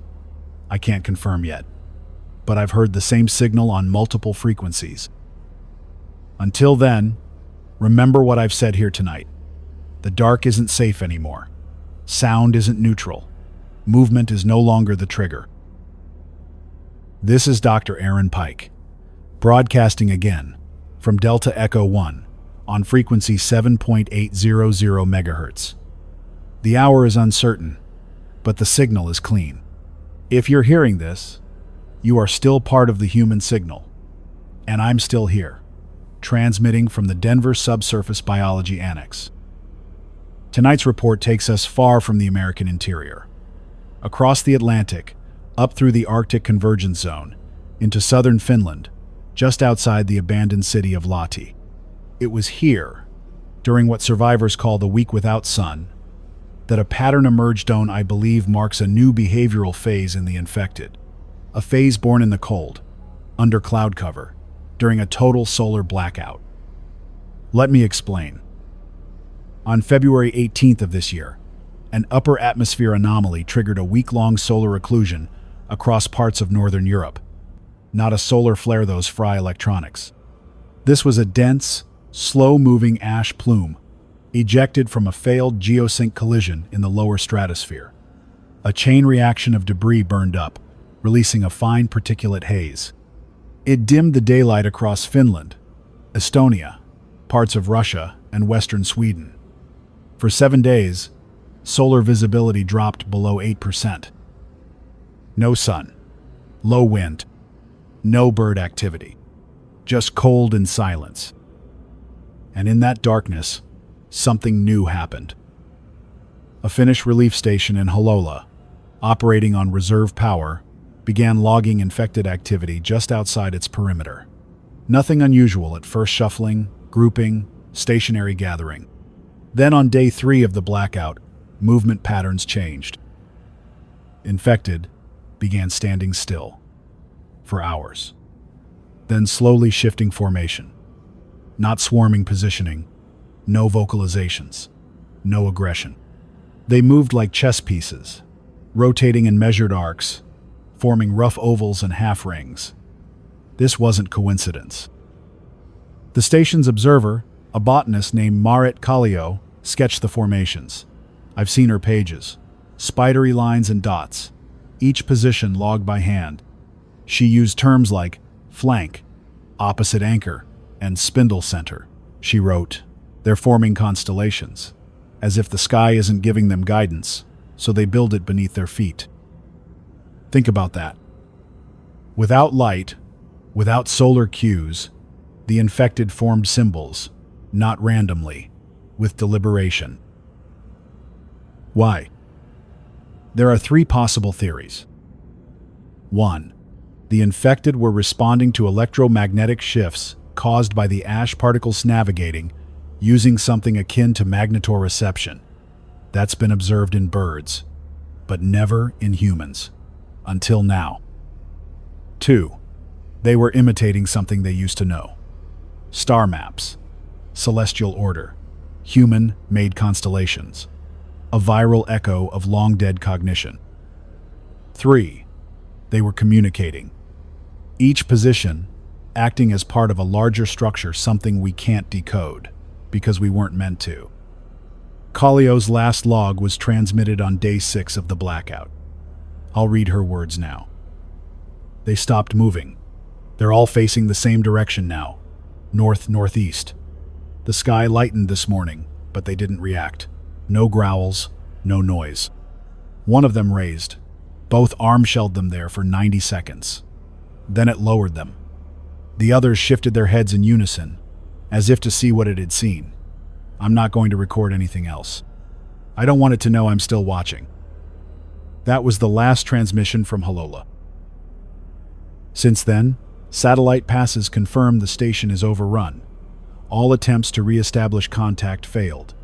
I can't confirm yet, but I've heard the same signal on multiple frequencies. Until then, remember what I've said here tonight. The dark isn't safe anymore. Sound isn't neutral. Movement is no longer the trigger. This is Dr. Aaron Pike, broadcasting again from Delta Echo 1 on frequency 7.800 MHz. The hour is uncertain, but the signal is clean. If you're hearing this, you are still part of the human signal, and I'm still here, transmitting from the Denver Subsurface Biology Annex. Tonight's report takes us far from the American interior, across the Atlantic, up through the Arctic Convergence Zone, into southern Finland, just outside the abandoned city of Lahti. It was here, during what survivors call the week without sun, that a pattern emerged on I believe marks a new behavioral phase in the infected. A phase born in the cold, under cloud cover, during a total solar blackout. Let me explain. On February 18th of this year, an upper atmosphere anomaly triggered a week-long solar occlusion across parts of northern Europe. Not a solar flare, those fry electronics. This was a dense, slow-moving ash plume ejected from a failed geosync collision in the lower stratosphere. A chain reaction of debris burned up, releasing a fine particulate haze. It dimmed the daylight across Finland, Estonia, parts of Russia, and western Sweden. For 7 days, solar visibility dropped below 8%. No sun, low wind, no bird activity, just cold and silence. And in that darkness, something new happened. A Finnish relief station in Halola, operating on reserve power, began logging infected activity just outside its perimeter. Nothing unusual at first: shuffling, grouping, stationary gathering. Then on day 3 of the blackout, movement patterns changed. Infected began standing still for hours, then slowly shifting formation. Not swarming positioning, no vocalizations, no aggression. They moved like chess pieces, rotating in measured arcs, forming rough ovals and half rings. This wasn't coincidence. The station's observer, a botanist named Marit Kallio, sketched the formations. I've seen her pages, spidery lines and dots, each position logged by hand. She used terms like flank, opposite anchor, and spindle center. She wrote, "They're forming constellations, as if the sky isn't giving them guidance, so they build it beneath their feet." Think about that. Without light, without solar cues, the infected formed symbols, not randomly, with deliberation. Why? There are three possible theories. 1. The infected were responding to electromagnetic shifts caused by the ash particles navigating using something akin to magnetoreception. That's been observed in birds, but never in humans, until now. 2. They were imitating something they used to know. Star maps, celestial order, human-made constellations, a viral echo of long-dead cognition. 3. They were communicating. Each position acting as part of a larger structure, something we can't decode, because we weren't meant to. Kallio's last log was transmitted on day 6 of the blackout. I'll read her words now. They stopped moving. They're all facing the same direction now, north-northeast. The sky lightened this morning, but they didn't react. No growls, no noise. One of them raised. Both arm-shelled them there for 90 seconds. Then it lowered them. The others shifted their heads in unison, as if to see what it had seen. I'm not going to record anything else. I don't want it to know I'm still watching. That was the last transmission from Halola. Since then, satellite passes confirm the station is overrun. All attempts to re-establish contact failed,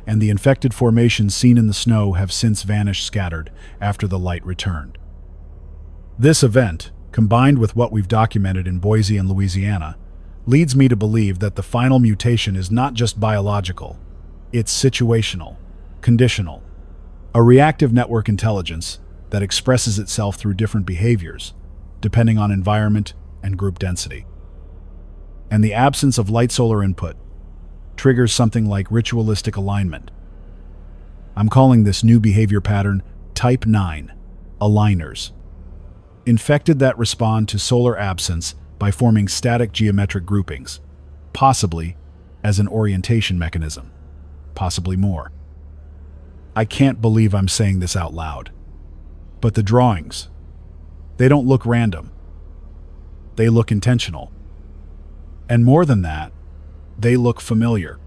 and the infected formations seen in the snow have since vanished scattered after the light returned. This event, combined with what we've documented in Boise and Louisiana, leads me to believe that the final mutation is not just biological, it's situational, conditional, a reactive network intelligence that expresses itself through different behaviors, depending on environment and group density. And the absence of light solar input triggers something like ritualistic alignment. I'm calling this new behavior pattern Type 9, aligners. Infected that respond to solar absence by forming static geometric groupings, possibly as an orientation mechanism, possibly more. I can't believe I'm saying this out loud. But the drawings, they don't look random. They look intentional. And more than that, they look familiar.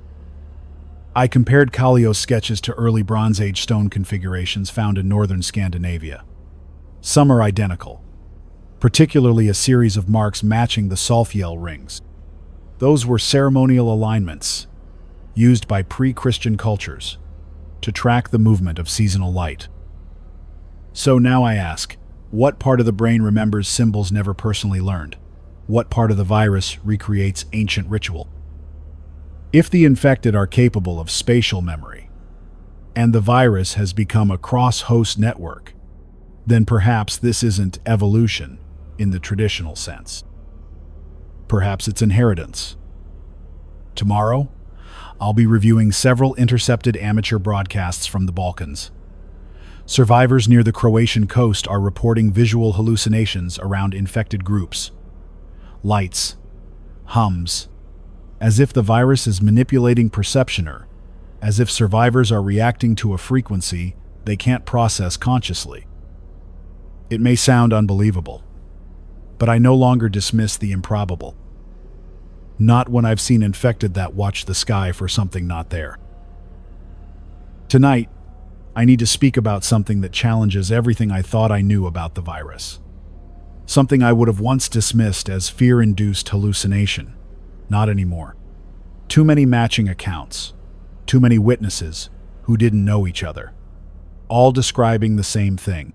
I compared Kallio's sketches to early Bronze Age stone configurations found in northern Scandinavia. Some are identical, particularly a series of marks matching the Sulfiel rings. Those were ceremonial alignments used by pre-Christian cultures to track the movement of seasonal light. So now I ask, what part of the brain remembers symbols never personally learned? What part of the virus recreates ancient ritual? If the infected are capable of spatial memory, and the virus has become a cross-host network, then perhaps this isn't evolution in the traditional sense. Perhaps it's inheritance. Tomorrow, I'll be reviewing several intercepted amateur broadcasts from the Balkans. Survivors near the Croatian coast are reporting visual hallucinations around infected groups. Lights, hums, as if the virus is manipulating perception, or as if survivors are reacting to a frequency they can't process consciously. It may sound unbelievable, but I no longer dismiss the improbable. Not when I've seen infected that watch the sky for something not there. Tonight, I need to speak about something that challenges everything I thought I knew about the virus. Something I would have once dismissed as fear-induced hallucination. Not anymore. Too many matching accounts. Too many witnesses who didn't know each other. All describing the same thing.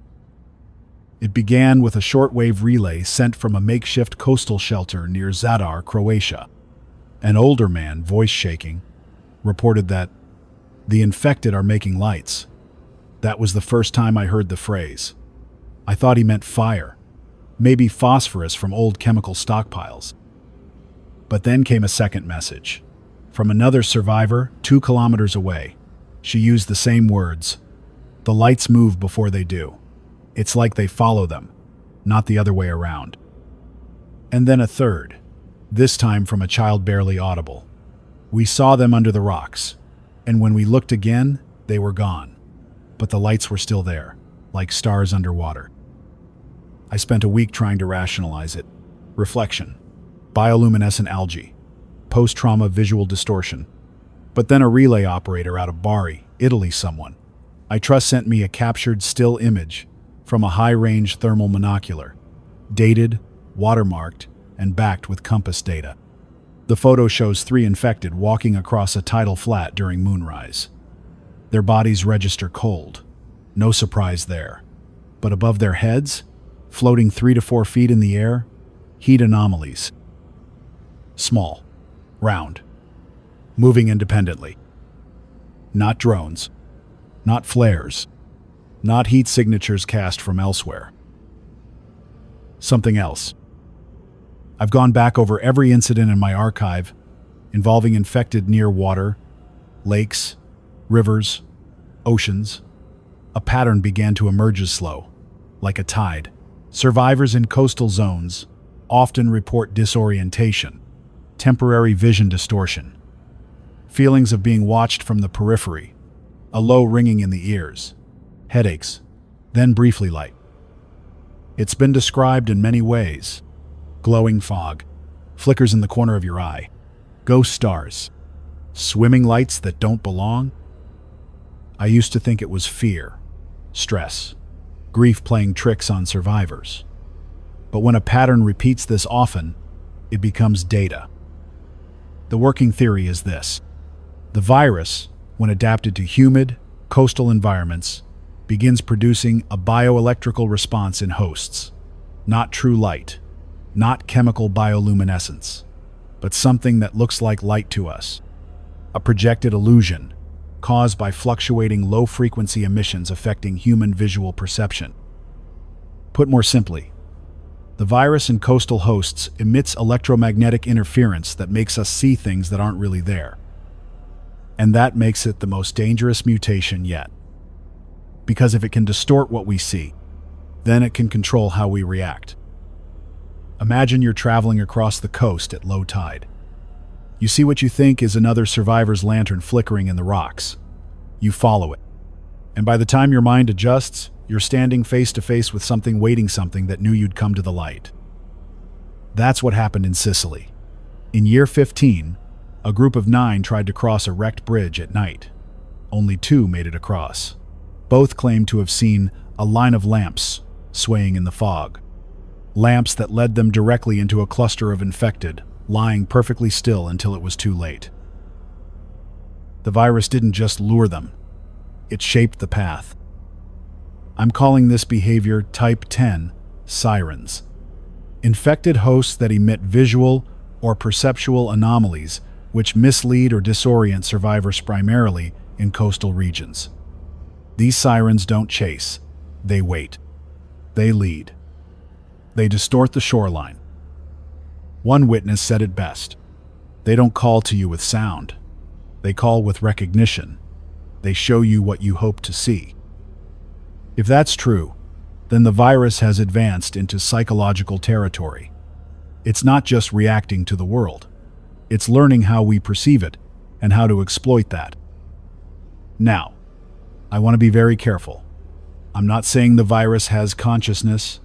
It began with a shortwave relay sent from a makeshift coastal shelter near Zadar, Croatia. An older man, voice shaking, reported that the infected are making lights. That was the first time I heard the phrase. I thought he meant fire, maybe phosphorus from old chemical stockpiles. But then came a second message. From another survivor 2 kilometers away. She used the same words. The lights move before they do. It's like they follow them, not the other way around. And then a third, this time from a child barely audible. We saw them under the rocks, and when we looked again, they were gone. But the lights were still there, like stars underwater. I spent a week trying to rationalize it. Reflection, bioluminescent algae, post-trauma visual distortion. But then a relay operator out of Bari, Italy someone I trust sent me a captured still image from a high-range thermal monocular, dated, watermarked, and backed with compass data. The photo shows 3 infected walking across a tidal flat during moonrise. Their bodies register cold. No surprise there. But above their heads, floating 3 to 4 feet in the air, heat anomalies. Small, round, moving independently. Not drones, not flares, not heat signatures cast from elsewhere. Something else. I've gone back over every incident in my archive involving infected near water, lakes, rivers, oceans. A pattern began to emerge as slow, like a tide. Survivors in coastal zones often report disorientation, temporary vision distortion, feelings of being watched from the periphery, a low ringing in the ears, headaches, then briefly light. It's been described in many ways. Glowing fog, flickers in the corner of your eye, ghost stars, swimming lights that don't belong. I used to think it was fear, stress, grief playing tricks on survivors. But when a pattern repeats this often, it becomes data. The working theory is this. The virus, when adapted to humid, coastal environments, begins producing a bioelectrical response in hosts. Not true light, not chemical bioluminescence, but something that looks like light to us. A projected illusion, caused by fluctuating low-frequency emissions affecting human visual perception. Put more simply, the virus in coastal hosts emits electromagnetic interference that makes us see things that aren't really there. And that makes it the most dangerous mutation yet. Because if it can distort what we see, then it can control how we react. Imagine you're traveling across the coast at low tide. You see what you think is another survivor's lantern flickering in the rocks. You follow it. And by the time your mind adjusts, you're standing face to face with something waiting something that knew you'd come to the light. That's what happened in Sicily. In year 15, a group of 9 tried to cross a wrecked bridge at night. Only 2 made it across. Both claimed to have seen a line of lamps swaying in the fog. Lamps that led them directly into a cluster of infected, lying perfectly still until it was too late. The virus didn't just lure them, it shaped the path. I'm calling this behavior Type 10 sirens. Infected hosts that emit visual or perceptual anomalies which mislead or disorient survivors primarily in coastal regions. These sirens don't chase, they wait. They lead. They distort the shoreline. One witness said it best. They don't call to you with sound. They call with recognition. They show you what you hope to see. If that's true, then the virus has advanced into psychological territory. It's not just reacting to the world. It's learning how we perceive it and how to exploit that. Now, I want to be very careful. I'm not saying the virus has consciousness.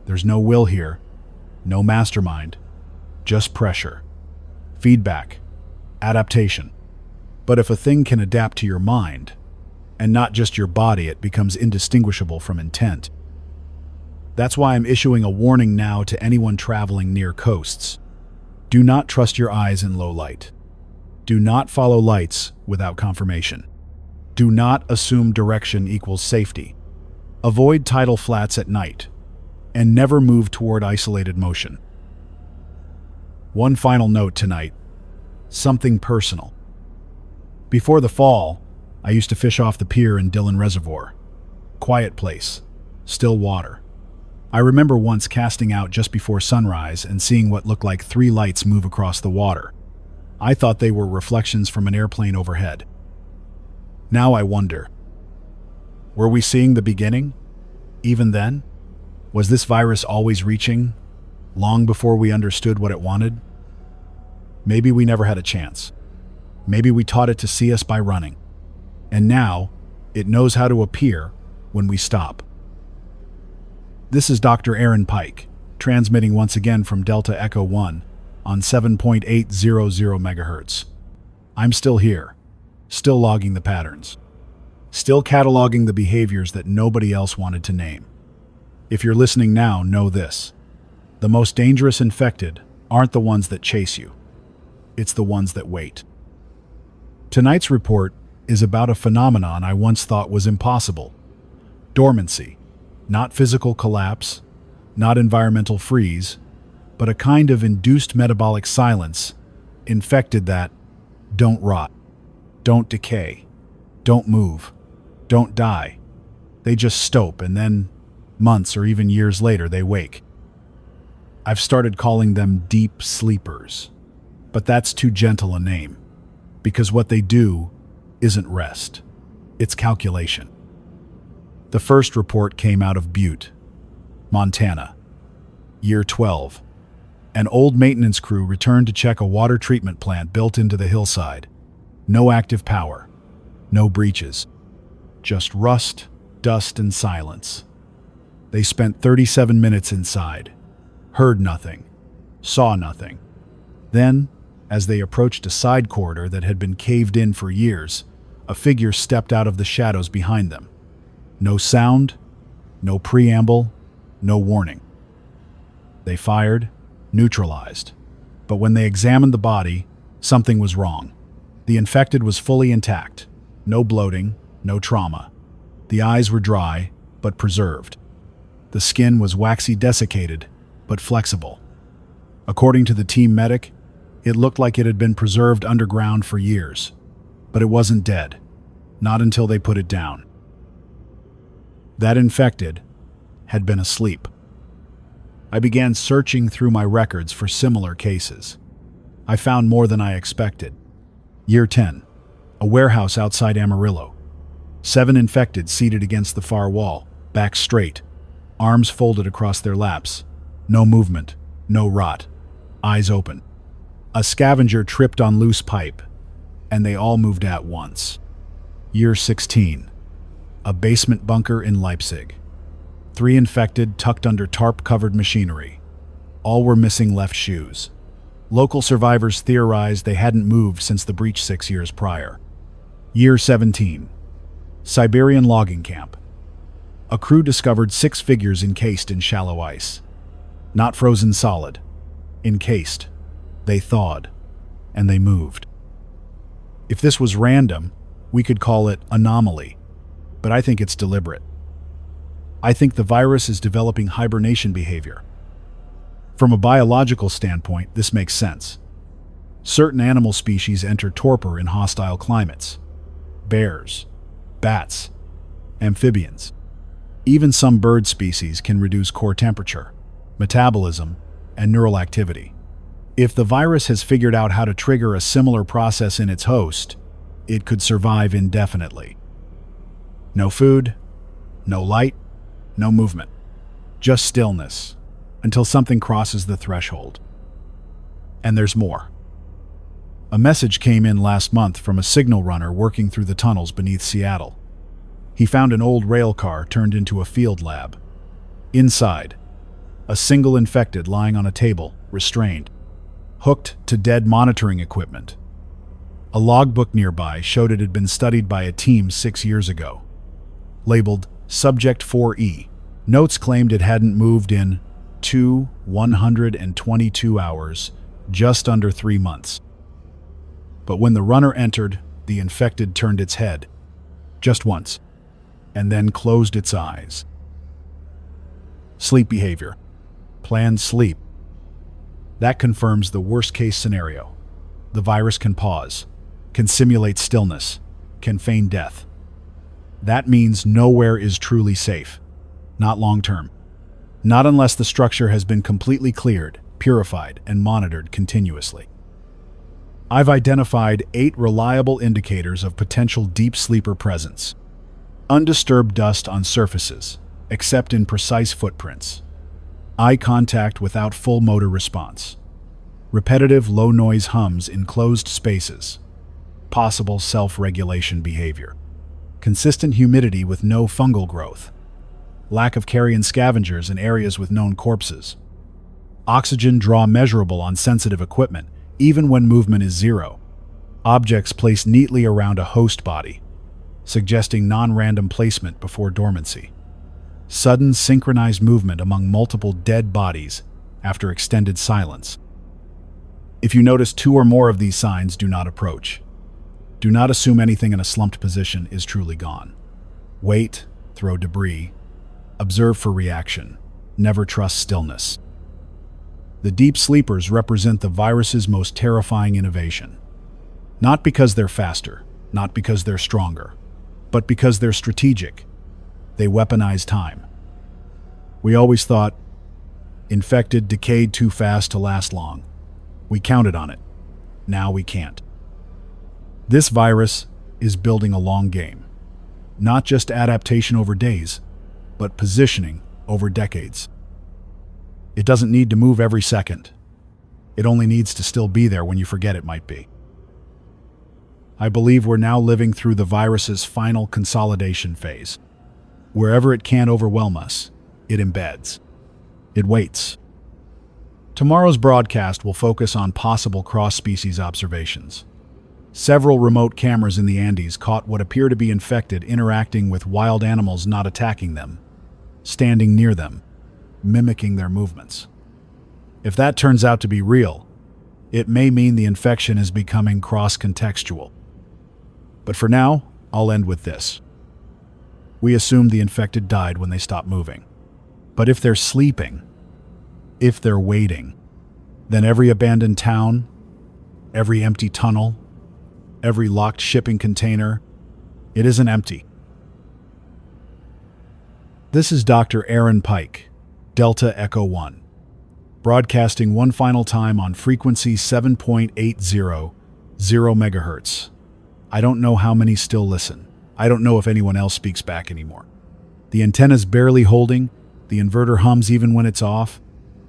There's no will here, no mastermind, just pressure, feedback, adaptation. But if a thing can adapt to your mind, and not just your body, it becomes indistinguishable from intent. That's why I'm issuing a warning now to anyone traveling near coasts. Do not trust your eyes in low light. Do not follow lights without confirmation. Do not assume direction equals safety. Avoid tidal flats at night, and never move toward isolated motion. One final note tonight, something personal. Before the fall, I used to fish off the pier in Dillon Reservoir. Quiet place, still water. I remember once casting out just before sunrise and seeing what looked like 3 lights move across the water. I thought they were reflections from an airplane overhead. Now I wonder, were we seeing the beginning? Even then? Was this virus always reaching, long before we understood what it wanted? Maybe we never had a chance. Maybe we taught it to see us by running. And now, it knows how to appear when we stop. This is Dr. Aaron Pike, transmitting once again from Delta Echo 1 on 7.800 MHz. I'm still here, still logging the patterns, still cataloging the behaviors that nobody else wanted to name. If you're listening now, know this. The most dangerous infected aren't the ones that chase you. It's the ones that wait. Tonight's report is about a phenomenon I once thought was impossible. Dormancy. Not physical collapse, not environmental freeze, but a kind of induced metabolic silence, infected that don't rot, don't decay, don't move, don't die. They just stope, and then, months or even years later, they wake. I've started calling them deep sleepers, but that's too gentle a name, because what they do isn't rest, it's calculation. The first report came out of Butte, Montana. Year 12. An old maintenance crew returned to check a water treatment plant built into the hillside. No active power, no breaches, just rust, dust, and silence. They spent 37 minutes inside, heard nothing, saw nothing. Then, as they approached a side corridor that had been caved in for years, a figure stepped out of the shadows behind them. No sound, no preamble, no warning. They fired, neutralized. But when they examined the body, something was wrong. The infected was fully intact. No bloating, no trauma. The eyes were dry, but preserved. The skin was waxy desiccated, but flexible. According to the team medic, it looked like it had been preserved underground for years. But it wasn't dead. Not until they put it down. That infected had been asleep. I began searching through my records for similar cases. I found more than I expected. Year 10. A warehouse outside Amarillo. 7 infected seated against the far wall, back straight, arms folded across their laps. No movement, no rot, eyes open. A scavenger tripped on loose pipe, and they all moved at once. Year 16. A basement bunker in Leipzig. 3 infected tucked under tarp-covered machinery. All were missing left shoes. Local survivors theorized they hadn't moved since the breach 6 years prior. Year 17. Siberian logging camp. A crew discovered 6 figures encased in shallow ice. Not frozen solid. Encased. They thawed. And they moved. If this was random, we could call it anomaly. But I think it's deliberate. I think the virus is developing hibernation behavior. From a biological standpoint, this makes sense. Certain animal species enter torpor in hostile climates. Bears, bats, amphibians. Even some bird species can reduce core temperature, metabolism, and neural activity. If the virus has figured out how to trigger a similar process in its host, it could survive indefinitely. No food, no light, no movement. Just stillness, until something crosses the threshold. And there's more. A message came in last month from a signal runner working through the tunnels beneath Seattle. He found an old rail car turned into a field lab. Inside, a single infected lying on a table, restrained, hooked to dead monitoring equipment. A logbook nearby showed it had been studied by a team 6 years ago. Labeled Subject 4E. Notes claimed it hadn't moved in 122 hours, just under 3 months. But when the runner entered, the infected turned its head, just once, and then closed its eyes. Sleep behavior. Planned sleep. That confirms the worst-case scenario. The virus can pause, can simulate stillness, can feign death. That means nowhere is truly safe. Not long-term. Not unless the structure has been completely cleared, purified, and monitored continuously. I've identified 8 reliable indicators of potential deep sleeper presence. Undisturbed dust on surfaces, except in precise footprints. Eye contact without full motor response. Repetitive low-noise hums in closed spaces. Possible self-regulation behavior. Consistent humidity with no fungal growth. lack of carrion scavengers in areas with known corpses. Oxygen draw measurable on sensitive equipment, even when movement is zero. Objects placed neatly around a host body, suggesting non-random placement before dormancy. Sudden synchronized movement among multiple dead bodies after extended silence. If you notice 2 or more of these signs, do not approach. Do not assume anything in a slumped position is truly gone. Wait, throw debris, observe for reaction. Never trust stillness. The deep sleepers represent the virus's most terrifying innovation. Not because they're faster, not because they're stronger, but because they're strategic. They weaponize time. We always thought, infected decayed too fast to last long. We counted on it. Now we can't. This virus is building a long game. Not just adaptation over days, but positioning over decades. It doesn't need to move every second. It only needs to still be there when you forget it might be. I believe we're now living through the virus's final consolidation phase. Wherever it can't overwhelm us, it embeds. It waits. Tomorrow's broadcast will focus on possible cross-species observations. Several remote cameras in the Andes caught what appear to be infected interacting with wild animals not attacking them, standing near them, mimicking their movements. If that turns out to be real, it may mean the infection is becoming cross-contextual. But for now, I'll end with this. We assume the infected died when they stopped moving. But if they're sleeping, if they're waiting, then every abandoned town, every empty tunnel, every locked shipping container, it isn't empty. This is Dr. Aaron Pike, Delta Echo 1, broadcasting one final time on frequency 7.800 MHz. I don't know how many still listen. I don't know if anyone else speaks back anymore. The antenna's barely holding, the inverter hums even when it's off,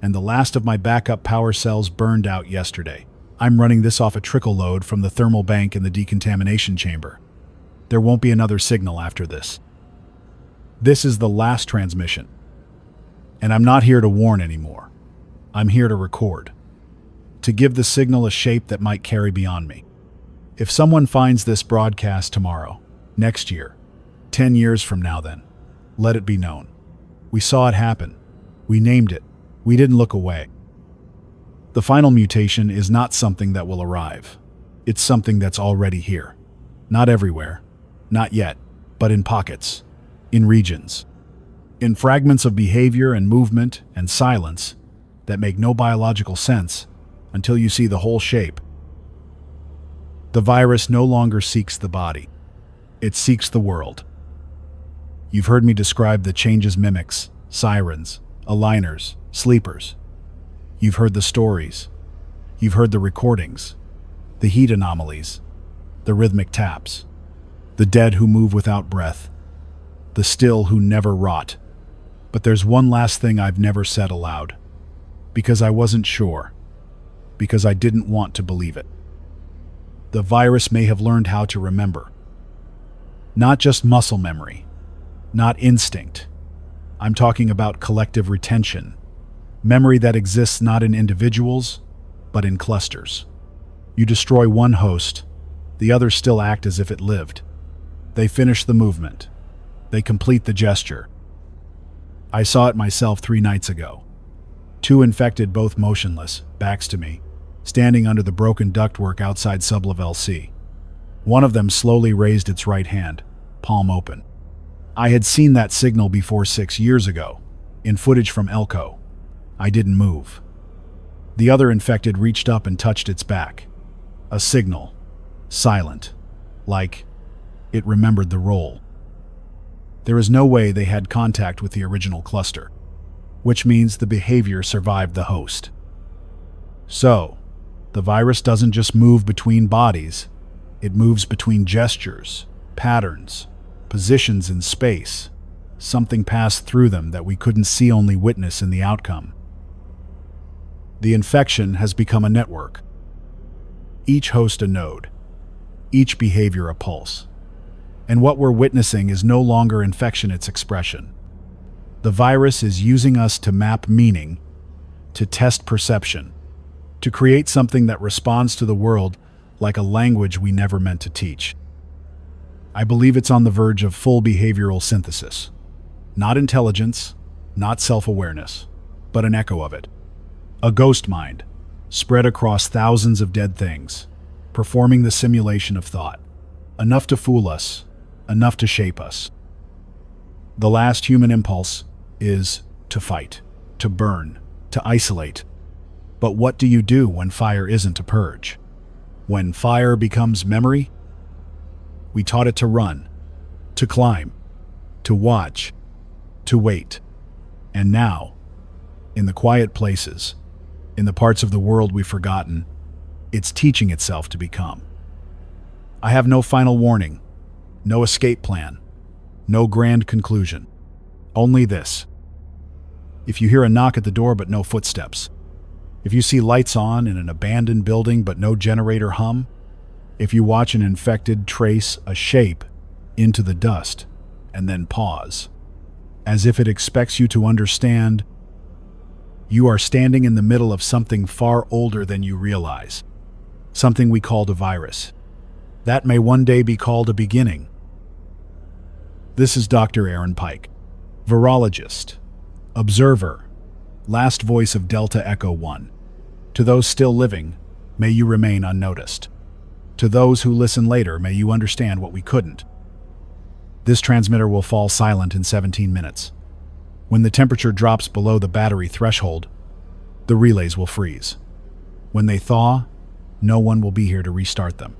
and the last of my backup power cells burned out yesterday. I'm running this off a trickle load from the thermal bank in the decontamination chamber. There won't be another signal after this. This is the last transmission. And I'm not here to warn anymore. I'm here to record. To give the signal a shape that might carry beyond me. If someone finds this broadcast tomorrow, next year, 10 years from now then, let it be known. We saw it happen. We named it. We didn't look away. The final mutation is not something that will arrive. It's something that's already here. Not everywhere. Not yet. But in pockets. In regions. In fragments of behavior and movement and silence that make no biological sense until you see the whole shape. The virus no longer seeks the body. It seeks the world. You've heard me describe the changes mimics, sirens, aligners, sleepers. You've heard the stories. You've heard the recordings, the heat anomalies, the rhythmic taps, the dead who move without breath, the still who never rot. But there's one last thing I've never said aloud, because I wasn't sure, because I didn't want to believe it. The virus may have learned how to remember. Not just muscle memory, not instinct. I'm talking about collective retention, memory that exists not in individuals, but in clusters. You destroy one host, the others still act as if it lived. They finish the movement. They complete the gesture. I saw it myself 3 nights ago. 2 infected, both motionless, backs to me, standing under the broken ductwork outside sublevel C. One of them slowly raised its right hand, palm open. I had seen that signal before 6 years ago, in footage from Elko. I didn't move. The other infected reached up and touched its back. A signal. Silent. Like it remembered the role. There is no way they had contact with the original cluster, which means the behavior survived the host. So, the virus doesn't just move between bodies, it moves between gestures, patterns, positions in space. Something passed through them that we couldn't see, only witness in the outcome. The infection has become a network. Each host a node, each behavior a pulse. And what we're witnessing is no longer infection, it's expression. The virus is using us to map meaning, to test perception, to create something that responds to the world like a language we never meant to teach. I believe it's on the verge of full behavioral synthesis. Not intelligence, not self-awareness, but an echo of it. A ghost mind, spread across thousands of dead things, performing the simulation of thought. Enough to fool us, enough to shape us. The last human impulse is to fight, to burn, to isolate. But what do you do when fire isn't to purge? When fire becomes memory? We taught it to run, to climb, to watch, to wait. And now, in the quiet places, in the parts of the world we've forgotten, it's teaching itself to become. I have no final warning, no escape plan, no grand conclusion. Only this. If you hear a knock at the door but no footsteps, if you see lights on in an abandoned building but no generator hum, if you watch an infected trace a shape into the dust and then pause, as if it expects you to understand, you are standing in the middle of something far older than you realize. Something we called a virus. That may one day be called a beginning. This is Dr. Aaron Pike, virologist, observer, last voice of Delta Echo 1. To those still living, may you remain unnoticed. To those who listen later, may you understand what we couldn't. This transmitter will fall silent in 17 minutes. When the temperature drops below the battery threshold, the relays will freeze. When they thaw, no one will be here to restart them.